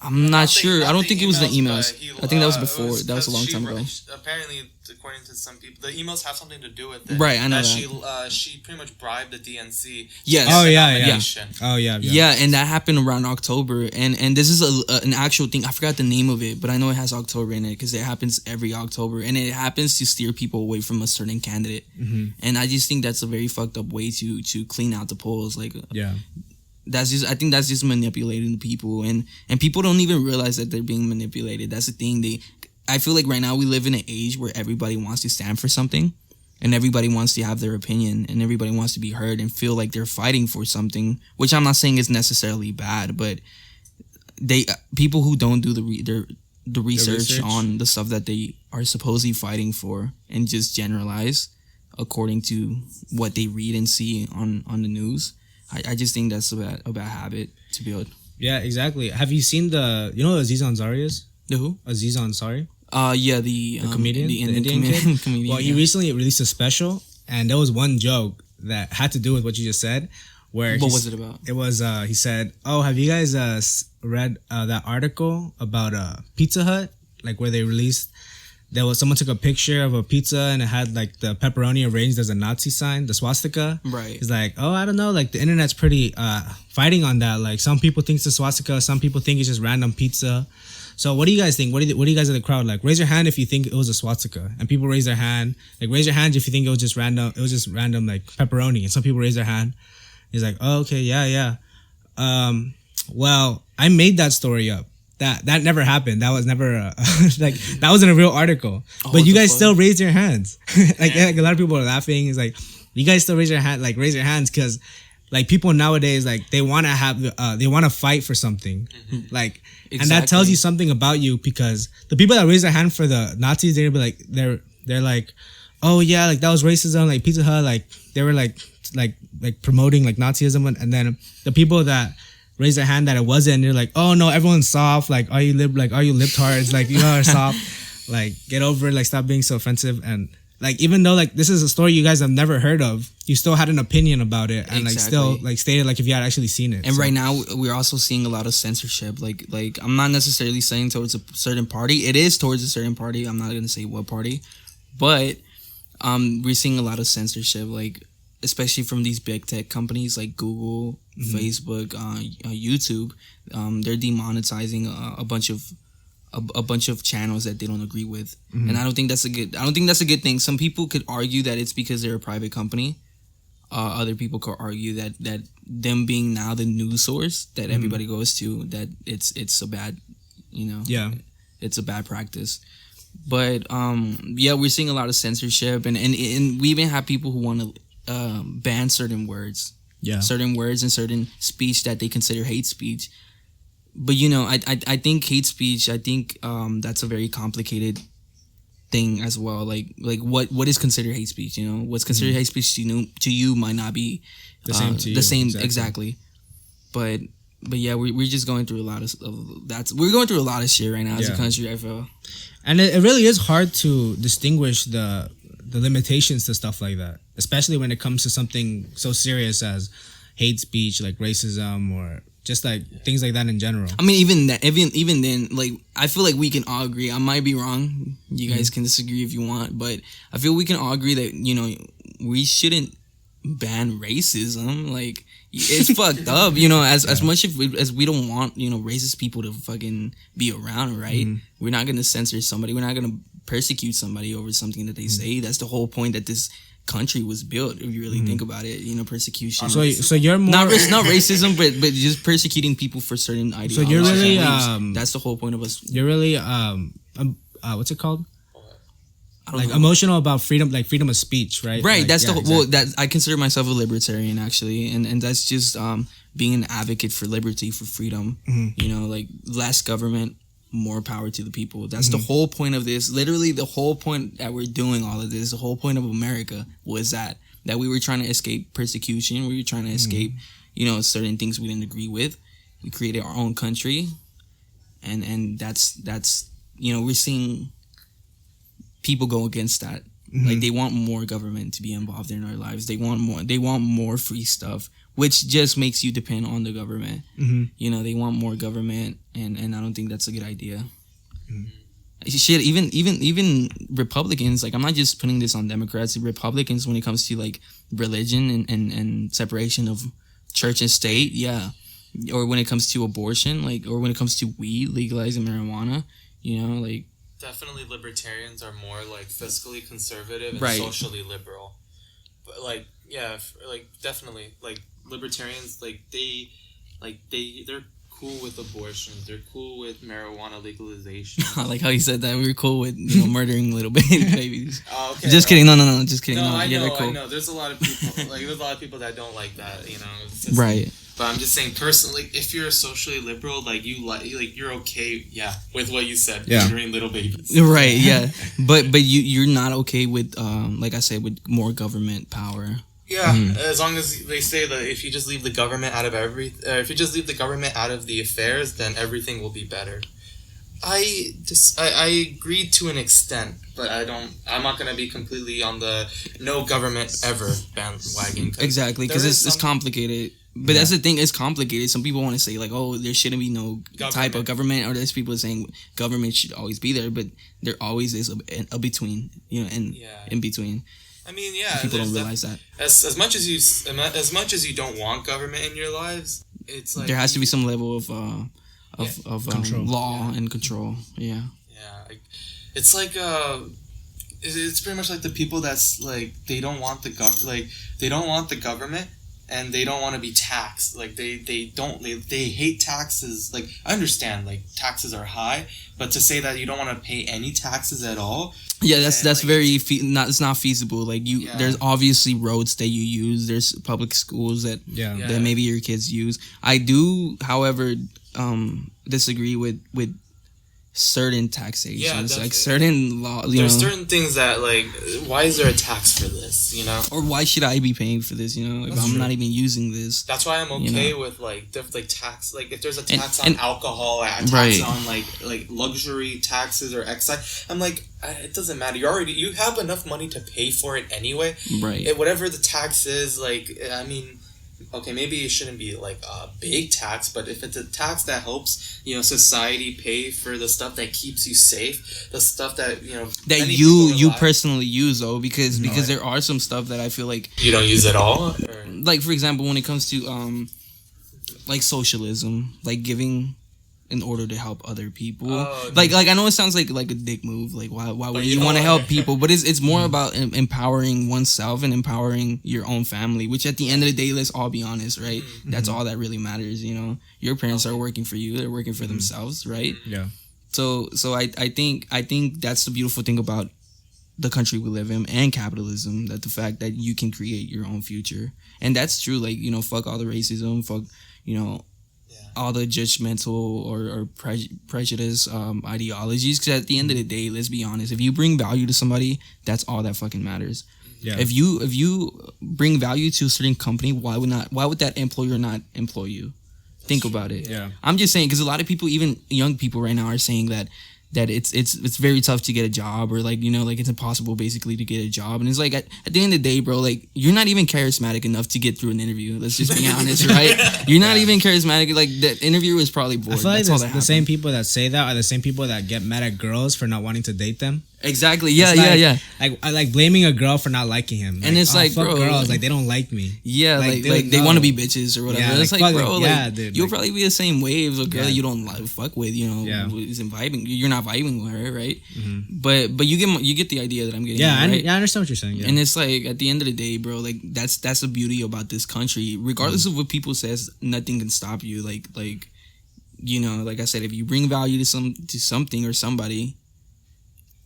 I'm not sure. I don't think it was the emails, emails. but I think that was before. That was a long because time ago. Apparently, according to some people, the emails have something to do with it. Right, I know She pretty much bribed the DNC. Yes. Oh yeah, yeah. nomination. Oh yeah, Yeah, and that happened around October, and this is an actual thing. I forgot the name of it, but I know it has October in it because it happens every October, and it happens to steer people away from a certain candidate. And I just think that's a very fucked up way to clean out the polls. Like, yeah. I think that's just manipulating the people, and people don't even realize that they're being manipulated. That's the thing. I feel like right now we live in an age where everybody wants to stand for something, and everybody wants to have their opinion, and everybody wants to be heard and feel like they're fighting for something, which I'm not saying is necessarily bad, but people who don't do the research on the stuff that they are supposedly fighting for and just generalize according to what they read and see on the news. I just think that's a bad habit to build. Yeah, exactly. Have you seen you know who Aziz Ansari is? The who? Aziz Ansari? Yeah, the comedian, the the Indian kid. comedian. Well, he recently released a special, and there was one joke that had to do with what you just said. Where What was it about? It was he said, "Oh, have you guys read that article about Pizza Hut? Like where they released someone took a picture of a pizza and it had like the pepperoni arranged as a Nazi sign, the swastika. Right. He's like, oh, I don't know. Like the internet's pretty fighting on that. Like some people think it's a swastika, some people think it's just random pizza. So what do you guys think? What do you guys in the crowd like? Raise your hand if you think it was a swastika. And people raise their hand. Like raise your hand if you think it was just random. It was just random like pepperoni. And some people raise their hand. He's like, oh, okay, yeah. Well, I made that story up. That never happened. That was never like that wasn't a real article. But you guys still raised your hands. like a lot of people are laughing. It's like you guys still raise your hands because like people nowadays like they want to have they want to fight for something. Like and that tells you something about you because the people that raise their hand for the Nazis they're be like they're like, oh yeah, like that was racism. Like Pizza Hut, like they were like promoting like Nazism, and then the people that raise their hand that it wasn't, they're like, oh no, everyone's soft, like are you libtards, like you are soft, like get over it, like stop being so offensive. And like even though like this is a story you guys have never heard of, you still had an opinion about it and like still like stated like if you had actually seen it. And right now we're also seeing a lot of censorship. Like I'm not necessarily saying towards a certain party. It is towards a certain party. I'm not gonna say what party, but we're seeing a lot of censorship. Like especially from these big tech companies like Google, Facebook, YouTube, they're demonetizing a bunch of channels that they don't agree with, and I don't think that's a good thing. Some people could argue that it's because they're a private company. Other people could argue that them being now the news source that everybody goes to, that it's a bad, it's a bad practice. But we're seeing a lot of censorship, and we even have people who want to ban certain words, certain words and certain speech that they consider hate speech. But I think hate speech, that's a very complicated thing as well. Like what is considered hate speech? What's considered hate speech to you might not be the same to you. The same exactly. But yeah, we're just going through a lot of we're going through a lot of shit right now as a country, I feel. And it really is hard to distinguish the limitations to stuff like that, especially when it comes to something so serious as hate speech, like racism, or just like things like that in general. I mean, even then, like, I feel like we can all agree. I might be wrong. You guys can disagree if you want, but I feel we can all agree that we shouldn't ban racism. Like, it's fucked up. As much as we don't want racist people to fucking be around, right? We're not gonna censor somebody. We're not gonna persecute somebody over something that they say. That's the whole point that this country was built, if you really think about it. Persecution. So you're more not racism, but just persecuting people for certain ideologies. So you're really that's the whole point of us. You're really what's it called? Like emotional about freedom, like freedom of speech, right? Right. Like, that's that I consider myself a libertarian, actually, and that's just being an advocate for liberty, for freedom. Like less government, more power to the people. That's the whole point of this. Literally, the whole point that we're doing all of this, the whole point of America was that we were trying to escape persecution. We were trying to escape, certain things we didn't agree with. We created our own country, and that's we're seeing people go against that. Like, they want more government to be involved in our lives. They want more free stuff, which just makes you depend on the government. They want more government, and I don't think that's a good idea. Shit, even Republicans, like, I'm not just putting this on Democrats, Republicans, when it comes to like religion and separation of church and state, or when it comes to abortion, like, or when it comes to weed, legalizing marijuana, like. Definitely libertarians are more like fiscally conservative and right. socially liberal. But definitely like libertarians, they're cool with abortions. They're cool with marijuana legalization. I like how you said that. We're cool with murdering little babies. Oh, okay. Just kidding. No, just kidding. No, They're cool. I know. There's a lot of people that don't like that. Right. But I'm just saying, personally, if you're socially liberal, you're okay, with what you said, murdering little babies. Right. Yeah. But you're not okay with like I said, with more government power. Yeah, as long as they say that if you just leave the government out of the affairs, then everything will be better. I agree to an extent, but I'm not gonna be completely on the no government ever bandwagon. Exactly, because it's complicated. But that's the thing, it's complicated. Some people want to say like, oh, there shouldn't be no type of government, or there's people saying government should always be there, but there always is a between, in between. I mean, people don't realize that. As much as you don't want government in your lives, it's like there has to be some level of control. Law and control. Yeah. Yeah, it's like it's pretty much like the people that's like they don't want the government. And they don't want to be taxed. Like they hate taxes. Like, I understand, like, taxes are high, but to say that you don't want to pay any taxes at all. Yeah, that's it's not feasible. Like, there's obviously roads that you use. There's public schools that maybe your kids use. I do, however, disagree with certain taxations, like certain law. There's certain things that, like, why is there a tax for this? Or why should I be paying for this? If I'm not even using this. That's why I'm okay with like tax. Like, if there's a tax on alcohol, a tax on like luxury taxes or excise, I'm like, it doesn't matter. You have enough money to pay for it anyway. Right. Whatever the tax is, like, I mean, okay, maybe it shouldn't be like a big tax, but if it's a tax that helps, society pay for the stuff that keeps you safe, the stuff that, that you personally use, though, because there are some stuff that I feel like you don't use at all. Like, for example, when it comes to like socialism, like giving in order to help other people. Like I know it sounds like a dick move. Like why would you want to help people? But it's more about empowering oneself and empowering your own family. Which at the end of the day, let's all be honest, right? That's all that really matters. Your parents are working for you. They're working for themselves, right? Yeah. So I think that's the beautiful thing about the country we live in and capitalism, that the fact that you can create your own future. And that's true. Like, fuck all the racism, fuck, all the judgmental or prejudice ideologies. Because at the end of the day, let's be honest, if you bring value to somebody, that's all that fucking matters. Yeah. If you bring value to a certain company, why would that employer not employ you? Think about it. Yeah. I'm just saying, because a lot of people, even young people right now, are saying that it's very tough to get a job, or like it's impossible basically to get a job. And it's like at the end of the day, bro, like you're not even charismatic enough to get through an interview. Let's just be honest, right? You're not even charismatic. Like the interviewer is probably bored. I feel like the same people that say that are the same people that get mad at girls for not wanting to date them. Exactly. Yeah. Like blaming a girl for not liking him. And it's like, bro, girls, like they don't like me. Yeah, like they want to be bitches or whatever. Yeah, it's like, bro, like dude, you'll probably be the same wave as a girl you don't fuck with. Isn't vibing. You're not vibing with her, right? Mm-hmm. But you get the idea that I'm getting. Yeah, at, right? I understand what you're saying. Yeah. And it's like at the end of the day, bro, like that's the beauty about this country. Regardless of what people says, nothing can stop you. Like I said, if you bring value to something or somebody,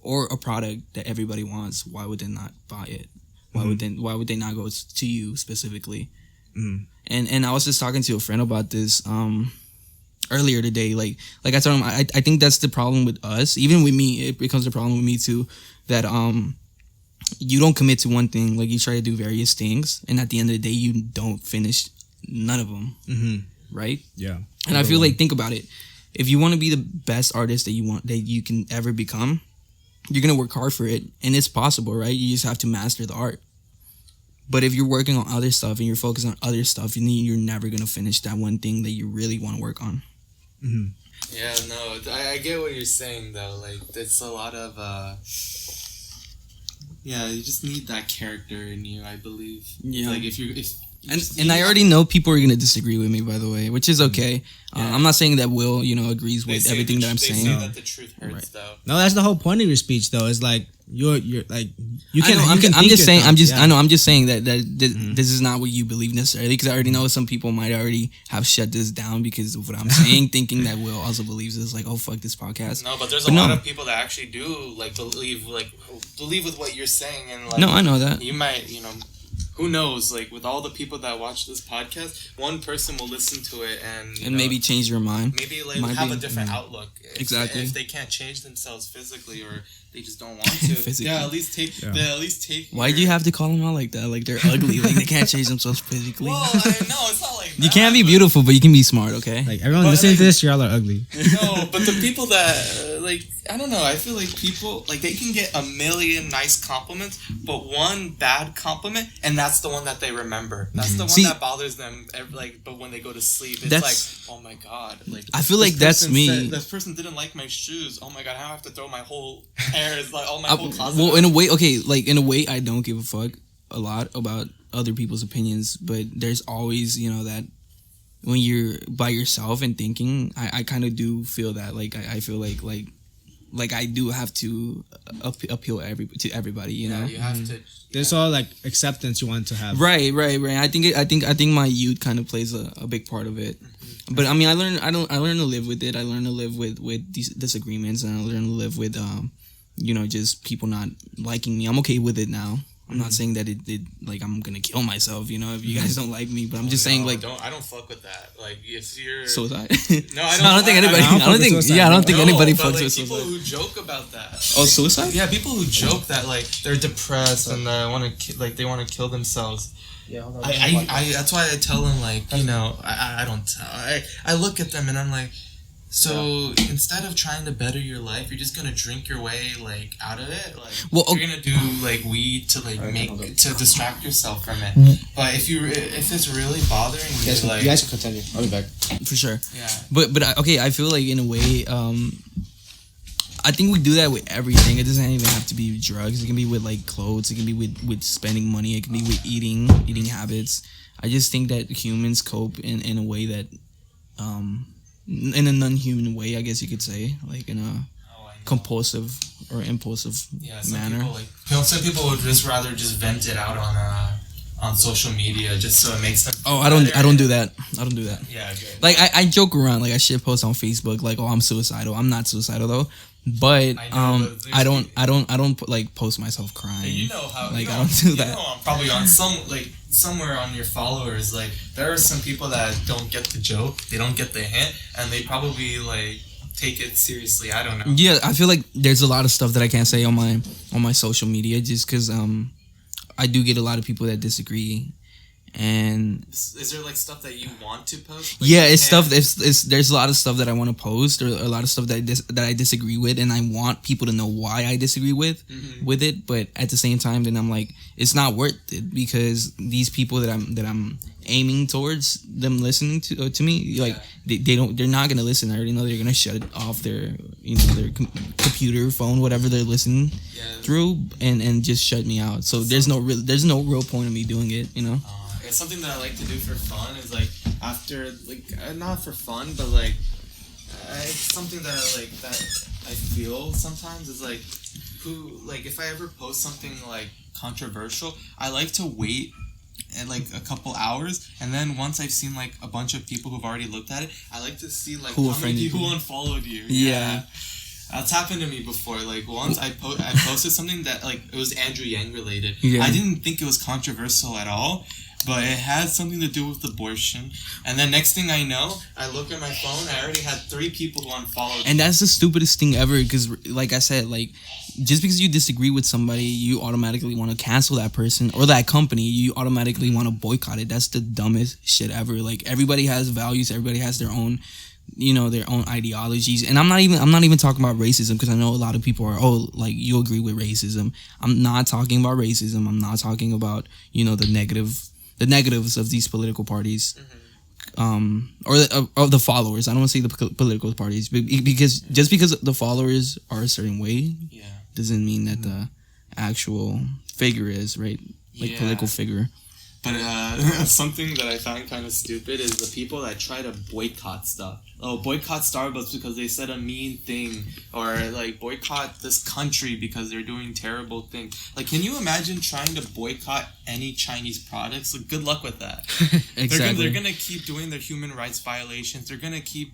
or a product that everybody wants, why would they not buy it? Why would they not go to you specifically? And I was just talking to a friend about this earlier today. Like I told him, I think that's the problem with us. Even with me, it becomes a problem with me too. That you don't commit to one thing. Like you try to do various things, and at the end of the day, you don't finish none of them. Right? Yeah. And I feel like, think about it. If you want to be the best artist that you can ever become, you're going to work hard for it, and it's possible, right? You just have to master the art. But if you're working on other stuff and you're focused on other stuff, you're never going to finish that one thing that you really want to work on. Yeah, no, I get what you're saying, though. Like, it's a lot of, you just need that character in you, I believe. Yeah. Like, and I already know people are going to disagree with me, by the way, which is okay. Yeah. I'm not saying that Will, agrees with everything that I'm saying. They say that the truth hurts, though. No, that's the whole point of your speech, though. Is like you're like you can. I'm just saying that this is not what you believe necessarily, because I already know some people might already have shut this down because of what I'm saying, thinking that Will also believes this. Like, oh fuck this podcast. No, but there's a lot of people that actually do believe with what you're saying, and like. No, I know that. You might, who knows? Like, with all the people that watch this podcast, one person will listen to it and maybe change your mind. Maybe have a different outlook. Exactly. If they can't change themselves physically, or they just don't want to. At least take. Why do you have to call them out like that? Like they're ugly. Like they can't change themselves physically. Well, no, it's not like that. You can't be beautiful, but you can be smart. Okay. Like everyone listening to this, y'all are ugly. No, but the people that I don't know. I feel like people they can get a million nice compliments, but one bad compliment, and that's the one that they remember. That's the one that bothers them. But when they go to sleep, it's like, oh my god. Like I feel like that's me. This person didn't like my shoes. Oh my god, now I have to throw my whole hair. It's like all my whole closet. Well, in a way, I don't give a fuck a lot about other people's opinions, but there's always that. When you're by yourself and thinking, I kind of do feel that. Like I feel like I do have to appeal to everybody, you know. You have to. There's all like acceptance you want to have. Right. I think my youth kind of plays a big part of it. But I mean, I learned to live with it. I learned to live with these disagreements, and I learned to live with just people not liking me. I'm okay with it now. I'm not saying that it like I'm gonna kill myself, if you guys don't like me, but I'm just saying like I don't fuck with that. Like if you're suicide. No, I don't think anybody. I don't think anybody fucks with people suicide. who joke about that. Oh, suicide? Yeah, people who joke that like they're depressed and they want to kill themselves. Yeah, hold on. I that's why I tell them like I don't tell. I look at them and I'm like, So instead of trying to better your life, you're just gonna drink your way like out of it. Like you're gonna do like weed to like to distract yourself from it. But if it's really bothering you, you guys can continue. I'll be back. For sure. Yeah. But okay, I feel like in a way, I think we do that with everything. It doesn't even have to be drugs. It can be with like clothes. It can be with spending money. It can be with eating habits. I just think that humans cope in a way that, in a non-human way, I guess you could say, like in a compulsive or impulsive manner. Some people would just rather just vent it out on social media just so it makes them. I don't do that. I don't do that. Yeah, good. Like I joke around, like I shit post on Facebook, like, oh, I'm suicidal. I'm not suicidal though. But I don't put, like, post myself crying. You know how like I don't do that. You know, I'm probably on somewhere on your followers, like there are some people that don't get the joke, they don't get the hint, and they probably like take it seriously. I don't know. Yeah, I feel like there's a lot of stuff that I can't say on my social media just because I do get a lot of people that disagree. And is there like stuff that you want to post? Yeah, it's stuff. There's a lot of stuff that I want to post, or a lot of stuff that I disagree with, and I want people to know why I disagree with it. But at the same time, then I'm like, it's not worth it because these people that I'm aiming towards them listening to me, like they're not gonna listen. I already know they're gonna shut off their their computer, phone, whatever they're listening through, and just shut me out. So there's no real point of me doing it. It's something that I like to do for fun. Is like after like not for fun, but like it's something that I feel sometimes is like if I ever post something like controversial, I like to wait and like a couple hours, and then once I've seen like a bunch of people who've already looked at it, I like to see like how many people unfollowed you. Yeah. That's happened to me before. Like once I posted something that like it was Andrew Yang related. Yeah. I didn't think it was controversial at all, but it had something to do with abortion. And then next thing I know, I look at my phone, I already had 3 people who unfollowed me. And that's the stupidest thing ever because, like I said, like just because you disagree with somebody, you automatically want to cancel that person or that company. You automatically want to boycott it. That's the dumbest shit ever. Like everybody has values. Everybody has their own, their own ideologies. And I'm not even talking about racism because I know a lot of people are, like you agree with racism. I'm not talking about racism. I'm not talking about, the negatives of these political parties, or of the followers. I don't want to say the political parties, because just because the followers are a certain way, doesn't mean that the actual figure is right, like political figure. But something that I find kind of stupid is the people that try to boycott stuff. Oh, boycott Starbucks because they said a mean thing, or like boycott this country because they're doing terrible things. Like, can you imagine trying to boycott any Chinese products? Like, good luck with that. Exactly. They're gonna keep doing their human rights violations. They're gonna keep,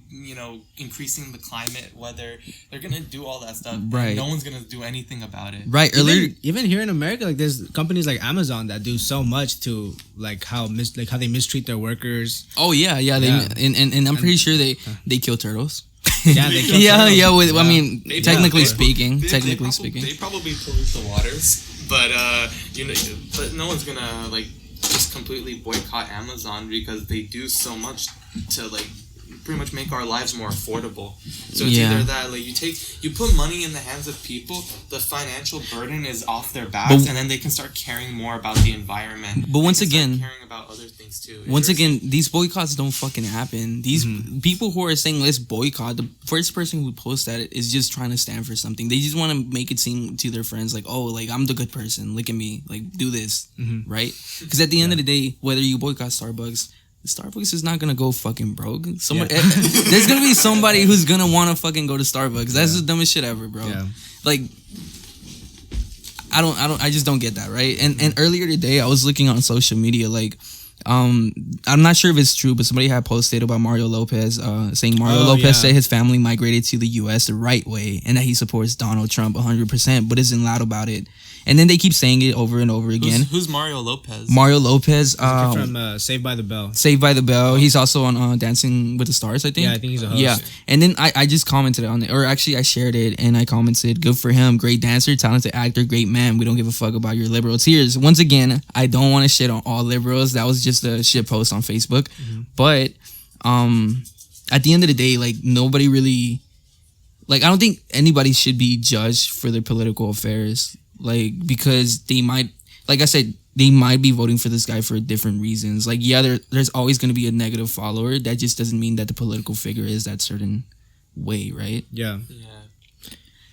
increasing the climate weather. They're gonna do all that stuff. Right. No one's gonna do anything about it. Right. Even here in America, like there's companies like Amazon that do so much to like how they mistreat their workers. Oh yeah. And I'm pretty sure they kill turtles. Yeah, they kill turtles. I mean, technically speaking, they probably pollute the waters, but but no one's gonna like just completely boycott Amazon because they do so much to like pretty much make our lives more affordable. So it's either that like you put money in the hands of people, the financial burden is off their backs, and then they can start caring more about the environment. But once again, caring about other things too. These boycotts don't fucking happen. These people who are saying let's boycott, the first person who posts that is just trying to stand for something. They just want to make it seem to their friends like, oh, like I'm the good person. Look at me, like do this, right? Because at the end of the day, whether you boycott Starbucks is not gonna go fucking broke. There's gonna be somebody who's gonna want to fucking go to Starbucks. That's the dumbest shit ever, bro. Yeah. Like, I just don't get that, right? And earlier today, I was looking on social media, like, I'm not sure if it's true, but somebody had posted about Mario Lopez, saying Mario Lopez said his family migrated to the U.S. the right way, and that he supports Donald Trump 100%, but isn't loud about it. And then they keep saying it over and over again. Who's Mario Lopez? Mario Lopez. From Saved by the Bell. Saved by the Bell. He's also on Dancing with the Stars, I think. Yeah, I think he's a host. Yeah. And then I just commented on it. Or actually, I shared it and I commented, good for him. Great dancer, talented actor, great man. We don't give a fuck about your liberal tears. Once again, I don't want to shit on all liberals. That was just a shit post on Facebook. But at the end of the day, like nobody really, like I don't think anybody should be judged for their political affairs, like because they might, like I said, they might be voting for this guy for different reasons. Like there's always going to be a negative follower. That just doesn't mean that the political figure is that certain way, right? Yeah.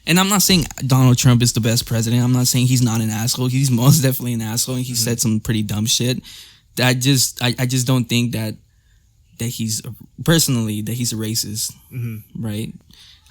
And I'm not saying Donald Trump is the best president. I'm not saying he's not an asshole. He's most definitely an asshole, and he said some pretty dumb shit. I just don't think that he's personally that he's a racist, right?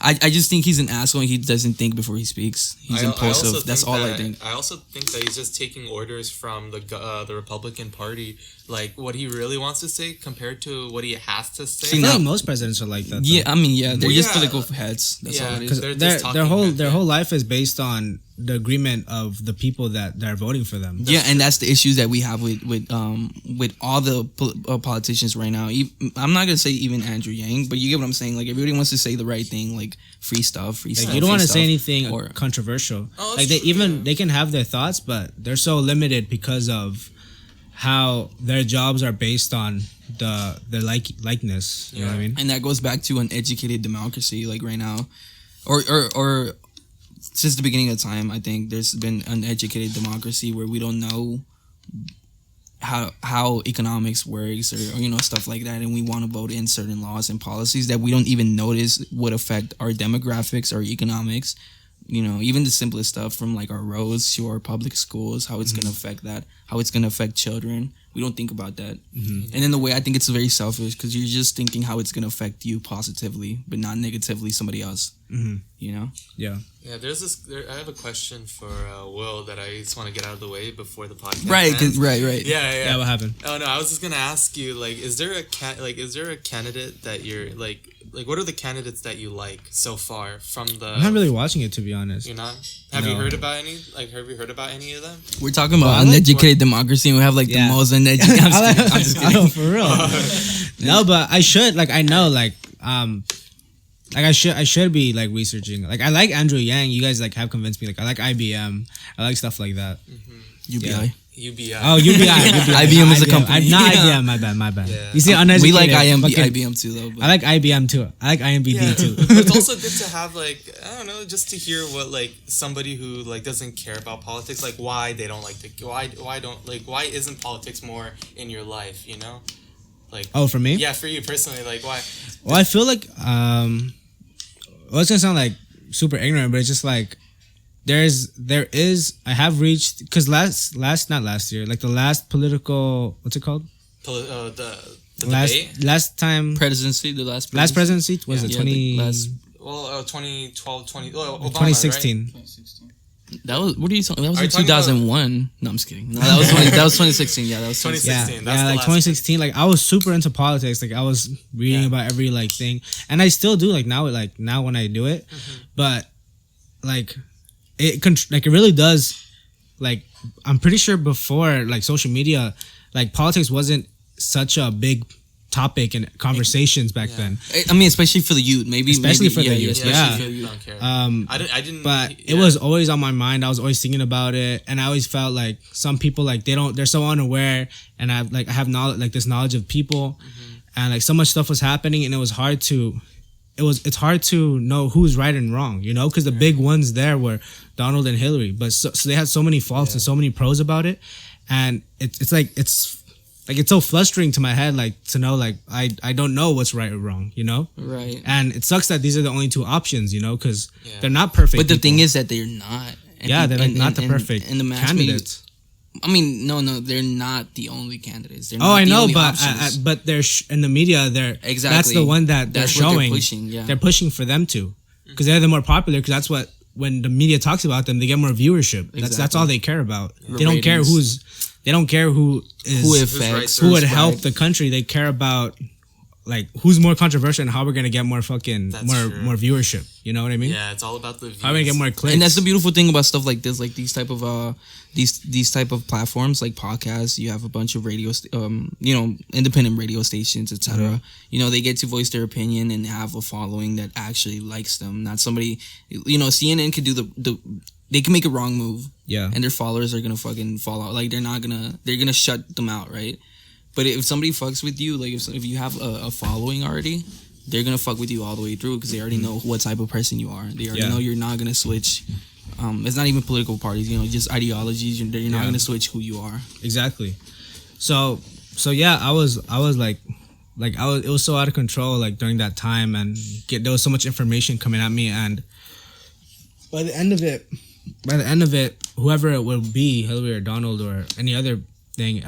I just think he's an asshole and he doesn't think before he speaks. He's impulsive. That's all I think. I also think that he's just taking orders from the Republican Party, like what he really wants to say compared to what he has to say. I feel like most presidents are like that. Though. Yeah, I mean, they're just political heads. That's all it is. Their whole life is based on the agreement of the people that are voting for them. And that's the issues that we have with all the politicians right now. I'm not gonna say even Andrew Yang, but you get what I'm saying. Like everybody wants to say the right thing, like free stuff. You don't want to say anything controversial. Like they can have their thoughts, but they're so limited because of how their jobs are based on their likeness. You know what I mean? And that goes back to uneducated democracy. Like right now, or since the beginning of time, I think there's been uneducated democracy where we don't know how economics works or stuff like that, and we want to vote in certain laws and policies that we don't even notice would affect our demographics or economics. Even the simplest stuff from like our roads to our public schools, how it's going to affect that, how it's going to affect children. We don't think about that. And then the way I think it's very selfish because you're just thinking how it's going to affect you positively, but not negatively somebody else. Yeah. There's this. I have a question for Will that I just want to get out of the way before the podcast. Right. Yeah. What happened? Oh no, I was just gonna ask you like, is there a candidate that you're like what are the candidates that you like so far from the? I'm not really watching it, to be honest. You're not. Have you heard about any? Like, have you heard about any of them? We're talking about uneducated democracy, and we have like the most uneducated. I'm just kidding. Oh, for real. No, but I should. Like, I know. Like I should be like researching. Like, I like Andrew Yang. You guys like have convinced me. Like, I like IBM. I like stuff like that. UBI. UBI. Oh, UBI. IBM is a company. Not IBM. My bad. Yeah. You see, uneducated. We like IBM too, though. But. I like IBM too. I like IMBD too. It's also good to have like, I don't know, just to hear what like somebody who like doesn't care about politics, like why they don't like why isn't politics more in your life? Like. Oh, for me? Yeah, for you personally, like why? Well, I feel like it's gonna sound like super ignorant, but it's just like. I have reached, because not last year, like the last political, what's it called? The last time presidency, last presidency was it 2012, Obama, 2016. Right? 2016. That was, what are you talking? That was in 2001. No, I'm just kidding. No, that was 2016. Yeah, that was 2016. Yeah, like 2016. Like I was super into politics. Like I was reading about every like thing, and I still do. Like now when I do it, but like. It really does, like I'm pretty sure before like social media, like politics wasn't such a big topic in conversations back then. I mean, especially for the youth, especially for the youth. Yeah. Don't care. I didn't. But it was always on my mind. I was always thinking about it, and I always felt like some people like they're so unaware, and I have knowledge, like this knowledge of people, and like so much stuff was happening, and it was hard to. It's hard to know who's right and wrong, because the big ones there were Donald and Hillary, but so they had so many faults and so many pros about it, and it's so frustrating to my head, like to know like I don't know what's right or wrong, Right. And it sucks that these are the only two options, because they're not perfect. But the thing is that they're not. They're like not the perfect candidates. I mean, no, they're not the only candidates. They're not I know, but they're in the media. They're exactly that's the one that they're showing. They're pushing, they're pushing for them to, because they're the more popular. Because that's what when the media talks about them, they get more viewership. That's all they care about. They don't care They don't care who would help the country. They care about like who's more controversial and how we're gonna get more more viewership. You know what I mean? Yeah, it's all about the views. How we're gonna get more clicks. And that's the beautiful thing about stuff like this, like these type of these type of platforms like podcasts. You have a bunch of radio, independent radio stations, etc. They get to voice their opinion and have a following that actually likes them. Not somebody, CNN could do they can make a wrong move, and their followers are gonna fucking fall out. Like they're gonna shut them out, right? But if somebody fucks with you, like if you have a following already, they're gonna fuck with you all the way through because they already know what type of person you are. They already know you're not gonna switch. It's not even political parties, just ideologies. You're not gonna switch who you are. Exactly. So yeah, I was like it was so out of control like during that time, and there was so much information coming at me, and by the end of it, whoever it would be, Hillary or Donald or any other thing,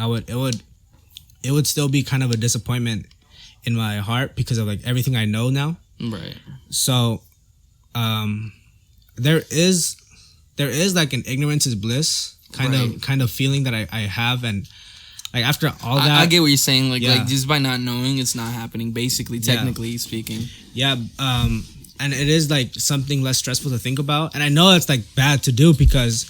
it would still be kind of a disappointment in my heart because of like everything I know now. Right. So there is like an ignorance is bliss kind of feeling that I have, and like after all that, I get what you're saying. Like just by not knowing, it's not happening. Basically, technically speaking. Yeah. And it is like something less stressful to think about, and I know it's like bad to do because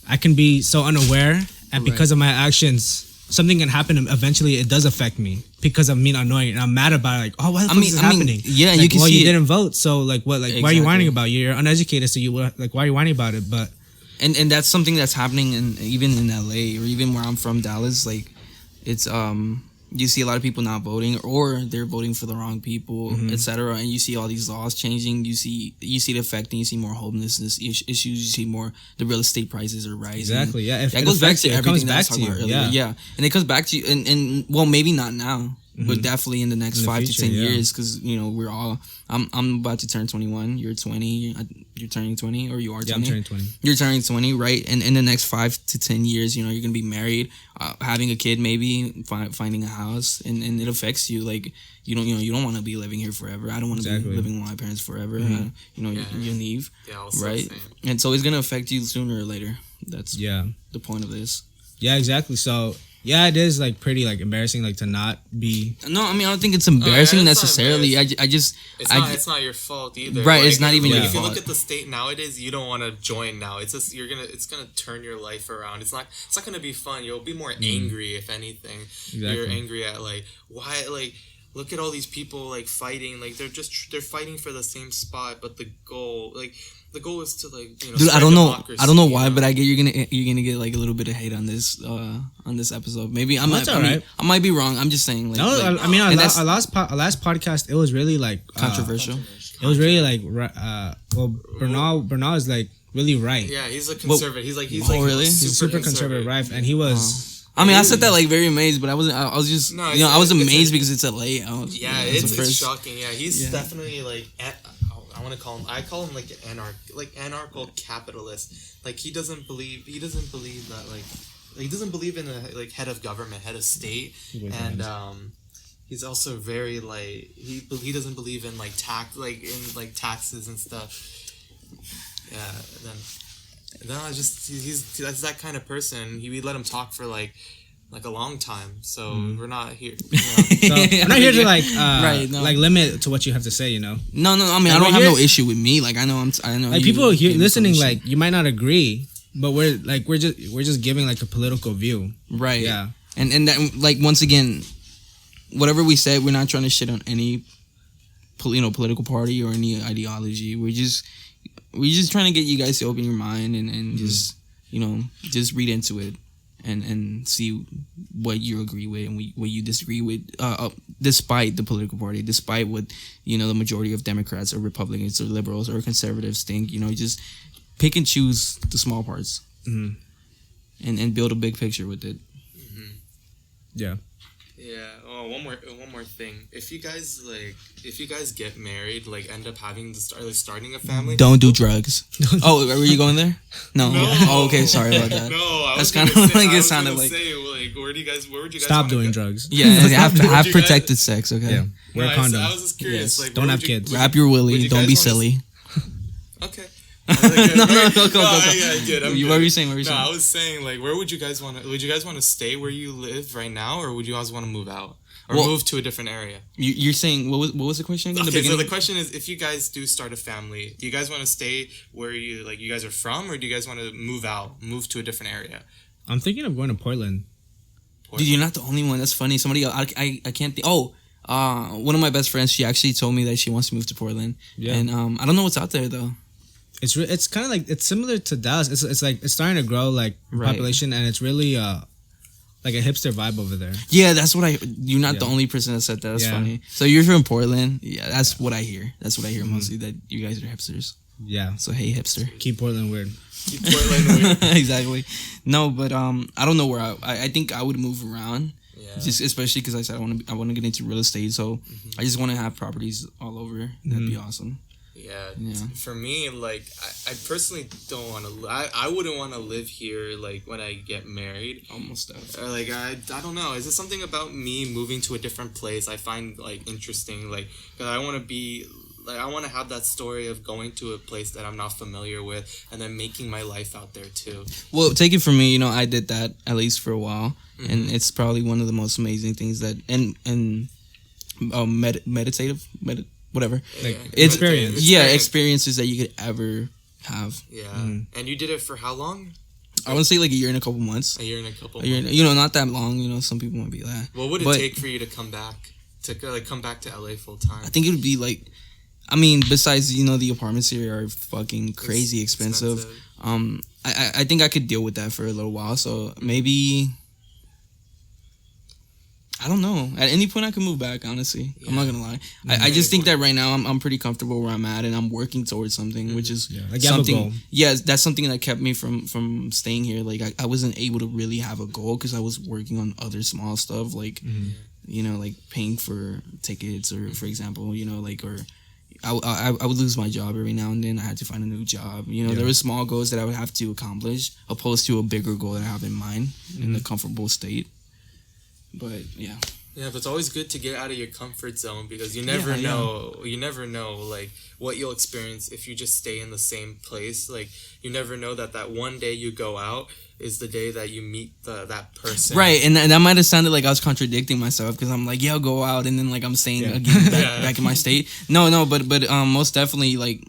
I can be so unaware, and because of my actions, something can happen, and eventually it does affect me because of me not knowing, and I'm mad about it. Like, oh, why the fuck is this happening? Yeah, like, you can see you didn't vote, so like what? Like, why are you whining about it? You're uneducated, so why are you whining about it? But and that's something that's happening even in LA or even where I'm from, Dallas. Like, it's you see a lot of people not voting, or they're voting for the wrong people, etc. And you see all these laws changing. You see it affecting. You see more homelessness issues. You see more the real estate prices are rising. Exactly. Yeah. That goes back to everything that I was talking about earlier. Yeah. And it comes back to you. And well, maybe not now, but definitely in the next 5 to 10 years, because we're all. I'm about to turn 21. You're 20. You're turning 20, or you are 20. Yeah, I'm turning 20. You're turning 20, right? And in the next 5 to 10 years, you're gonna be married, having a kid, maybe finding a house, and it affects you. Like you don't want to be living here forever. I don't want to be living with my parents forever. You leave, right? And so it's gonna affect you sooner or later. That's the point of this. Yeah, exactly. So. Yeah, it is like pretty like embarrassing like to not be. No, I mean I don't think it's embarrassing necessarily. It's not your fault either. Right, like, it's not even your fault. If you fault. look at the state nowadays, you don't want to join now. It's just it's gonna turn your life around. It's not gonna be fun. You'll be more angry if anything. Exactly. You're angry at like why like. Look at all these people like fighting, like they're fighting for the same spot, but the goal is to like Dude, I don't know why, but I get you're gonna get like a little bit of hate on this episode. Maybe I might be wrong. I'm just saying. Like, I mean, our last podcast, it was really like controversial. It was really like Bernal is like really right. Yeah, he's a conservative. He's really? He's super conservative, right? And he was. I mean, I said that like very amazed, but I wasn't. I was just, I was amazed because it's LA. It's shocking. Yeah, he's definitely like. I call him like anarcho capitalist. Like he doesn't believe that like he doesn't believe in a like head of government, head of state, and he's also very like he doesn't believe in like taxes and stuff. Yeah, then that's that kind of person. We let him talk for like a long time, so we're not here. So I'm not here to like limit to what you have to say. No. I mean, I don't have no issue with me. Like I know like people here listening. Like you might not agree, but we're just giving like a political view, right? Yeah, and that, like once again, whatever we said, we're not trying to shit on any political party or any ideology. We're just trying to get you guys to open your mind and just just read into it and see what you agree with and what you disagree with, despite the political party, despite what the majority of Democrats or Republicans or liberals or conservatives think. Just pick and choose the small parts and build a big picture with it. Yeah. Yeah. Oh, one more thing. If you guys get married, like end up having to starting a family, don't do drugs. Oh, were you going there? No. Oh, okay. Sorry about that. No, that's kind of like it sounded like. Where would you guys stop doing drugs? Yeah, have protected sex. Okay. Yeah. Wear a condom. I was just curious. Yes. Like, don't have kids. Wrap your willy. Don't be silly. Okay. Go. I did. What were you saying? No, I was saying like, where would you guys want to? Would you guys want to stay where you live right now, or would you guys want to move out or move to a different area? You're saying what was the question again? Okay, so the question is, if you guys do start a family, do you guys want to stay where you guys are from, or do you guys want to move to a different area? I'm thinking of going to Portland. Dude, you're not the only one. That's funny. Somebody else, I can't think. Oh, one of my best friends, she actually told me that she wants to move to Portland. Yeah. And I don't know what's out there though. It's kind of like it's similar to Dallas. It's like it's starting to grow like population, and it's really like a hipster vibe over there. Yeah, that's what you're not the only person that said that. That's funny. So you're from Portland. Yeah, that's what I hear. That's what I hear mostly, that you guys are hipsters. Yeah. So hey, hipster. Keep Portland weird. Keep Portland weird. Exactly. No, but I don't know where I think I would move around. Yeah. Just especially because I said I want to get into real estate, so I just want to have properties all over. That'd be awesome. Yeah. For me, like, I personally don't want to. I wouldn't want to live here, like, when I get married. Almost that. Or, like, I don't know. Is it something about me moving to a different place I find, like, interesting? Like, 'cause I want to be. Like, I want to have that story of going to a place that I'm not familiar with and then making my life out there too. Well, take it from me, I did that at least for a while, and it's probably one of the most amazing things that whatever. Like It's experience. Yeah, experiences that you could ever have. Yeah. And you did it for how long? I want to say like a year and a couple months. A year and a couple months. Not that long. Some people might be that. What would it take for you to come back to LA full time? I think it would be like, besides the apartments here are fucking crazy expensive. I think I could deal with that for a little while. So maybe, I don't know. At any point I can move back. Honestly, I'm not gonna lie. I just think that right now I'm pretty comfortable where I'm at, and I'm working towards something, which is like you have a goal. Yeah, that's something that kept me from staying here. Like I wasn't able to really have a goal because I was working on other small stuff, like like paying for tickets, or for example, or I would lose my job every now and then. I had to find a new job. There were small goals that I would have to accomplish, opposed to a bigger goal that I have in mind in a comfortable state. But yeah, but it's always good to get out of your comfort zone, because you never know. You never know, like, what you'll experience if you just stay in the same place. Like, you never know that one day you go out is the day that you meet that person. Right, and that might have sounded like I was contradicting myself, because I'm like, I'll go out, and then like I'm staying again back in my state. No, but most definitely, like,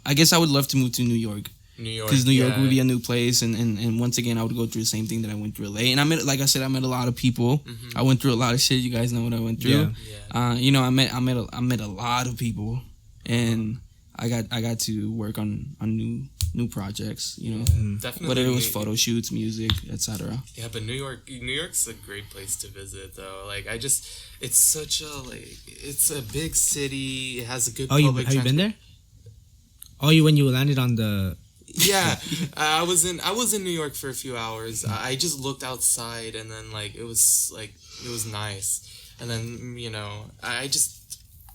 I guess I would love to move to New York. Because New York would be a new place, and once again I would go through the same thing that I went through LA. And I met a lot of people. I went through a lot of shit. You guys know what I went through. I met a lot of people, and I got to work on new projects. Definitely. Whether it was photo shoots, music, etc. Yeah, but New York's a great place to visit, though. Like, it's such a it's a big city. It has a good. Have you been there? When you landed on the. Yeah, I was in New York for a few hours. I just looked outside, and then it was nice. And then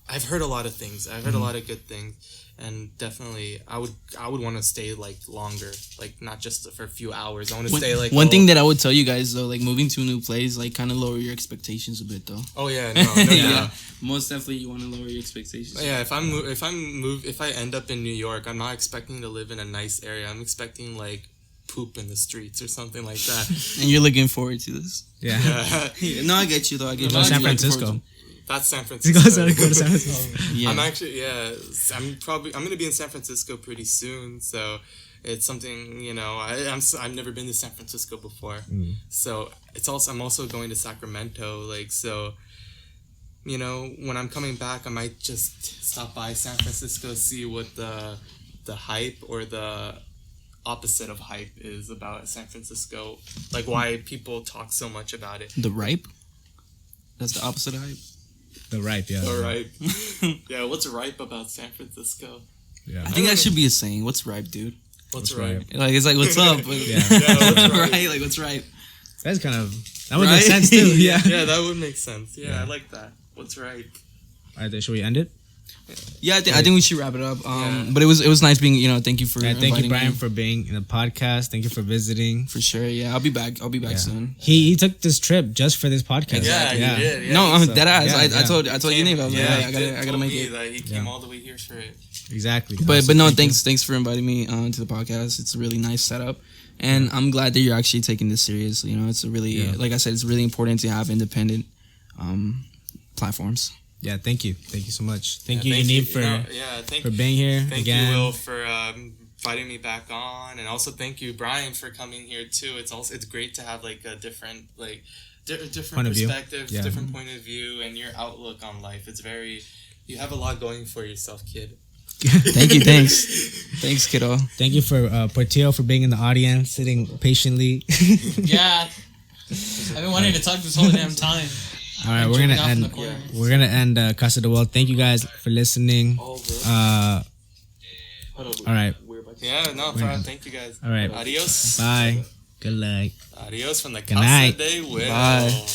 I've heard a lot of things. I've heard a lot of good things, and definitely I would want to stay longer, not just for a few hours. I want to stay one thing that I would tell you guys though, moving to a new place, kind of lower your expectations a bit though. Oh yeah, no. Most definitely you want to lower your expectations. Yeah, if I end up in New York, I'm not expecting to live in a nice area. I'm expecting poop in the streets or something like that. And you're looking forward to this. Yeah. No, I get you though. I get you. San Francisco. That's San Francisco. Go to San Francisco. Yeah. I'm gonna be in San Francisco pretty soon, so it's something I've never been to San Francisco before, so I'm also going to Sacramento, so when I'm coming back, I might just stop by San Francisco, see what the hype or the opposite of hype is about San Francisco, why people talk so much about it. The ripe? That's the opposite of hype. The ripe, yeah. The ripe. Yeah, what's ripe about San Francisco? Yeah. I think that should be a saying. What's ripe, dude? What's ripe? It's like, what's up? Yeah. What's ripe? Right? What's ripe? That would make sense too. Yeah. Yeah, that would make sense. Yeah, I like that. What's ripe? All right, should we end it? Yeah, I think we should wrap it up. But it was nice being, thank you for thank you, Brian, me. for being in the podcast. Thank you for visiting. For sure, yeah. I'll be back soon. He took this trip just for this podcast. Yeah, he did. Yeah. No, I'm dead ass. Yeah, I told you name. I was like, I gotta make it. That he came all the way here for it. Exactly. But no, thanks for inviting me to the podcast. It's a really nice setup. And I'm glad that you're actually taking this serious. It's a really, like I said, it's really important to have independent platforms. Yeah, thank you so much. Thank you, Yaniv, for being here thank again. You, Will, for inviting me back on, and also thank you, Brian, for coming here too. It's great to have a different different point perspective, different point of view, and your outlook on life. You have a lot going for yourself, kid. Thank you, thanks, kiddo. Thank you for Portillo for being in the audience, sitting patiently. Yeah. I've been wanting to talk this whole damn time. All right, we're gonna end Casa de World. Thank you guys for listening. All right. Yeah, no, thank you guys. All right. Adios. Bye. Good luck. Adios from the Good night. Casa de World. Bye.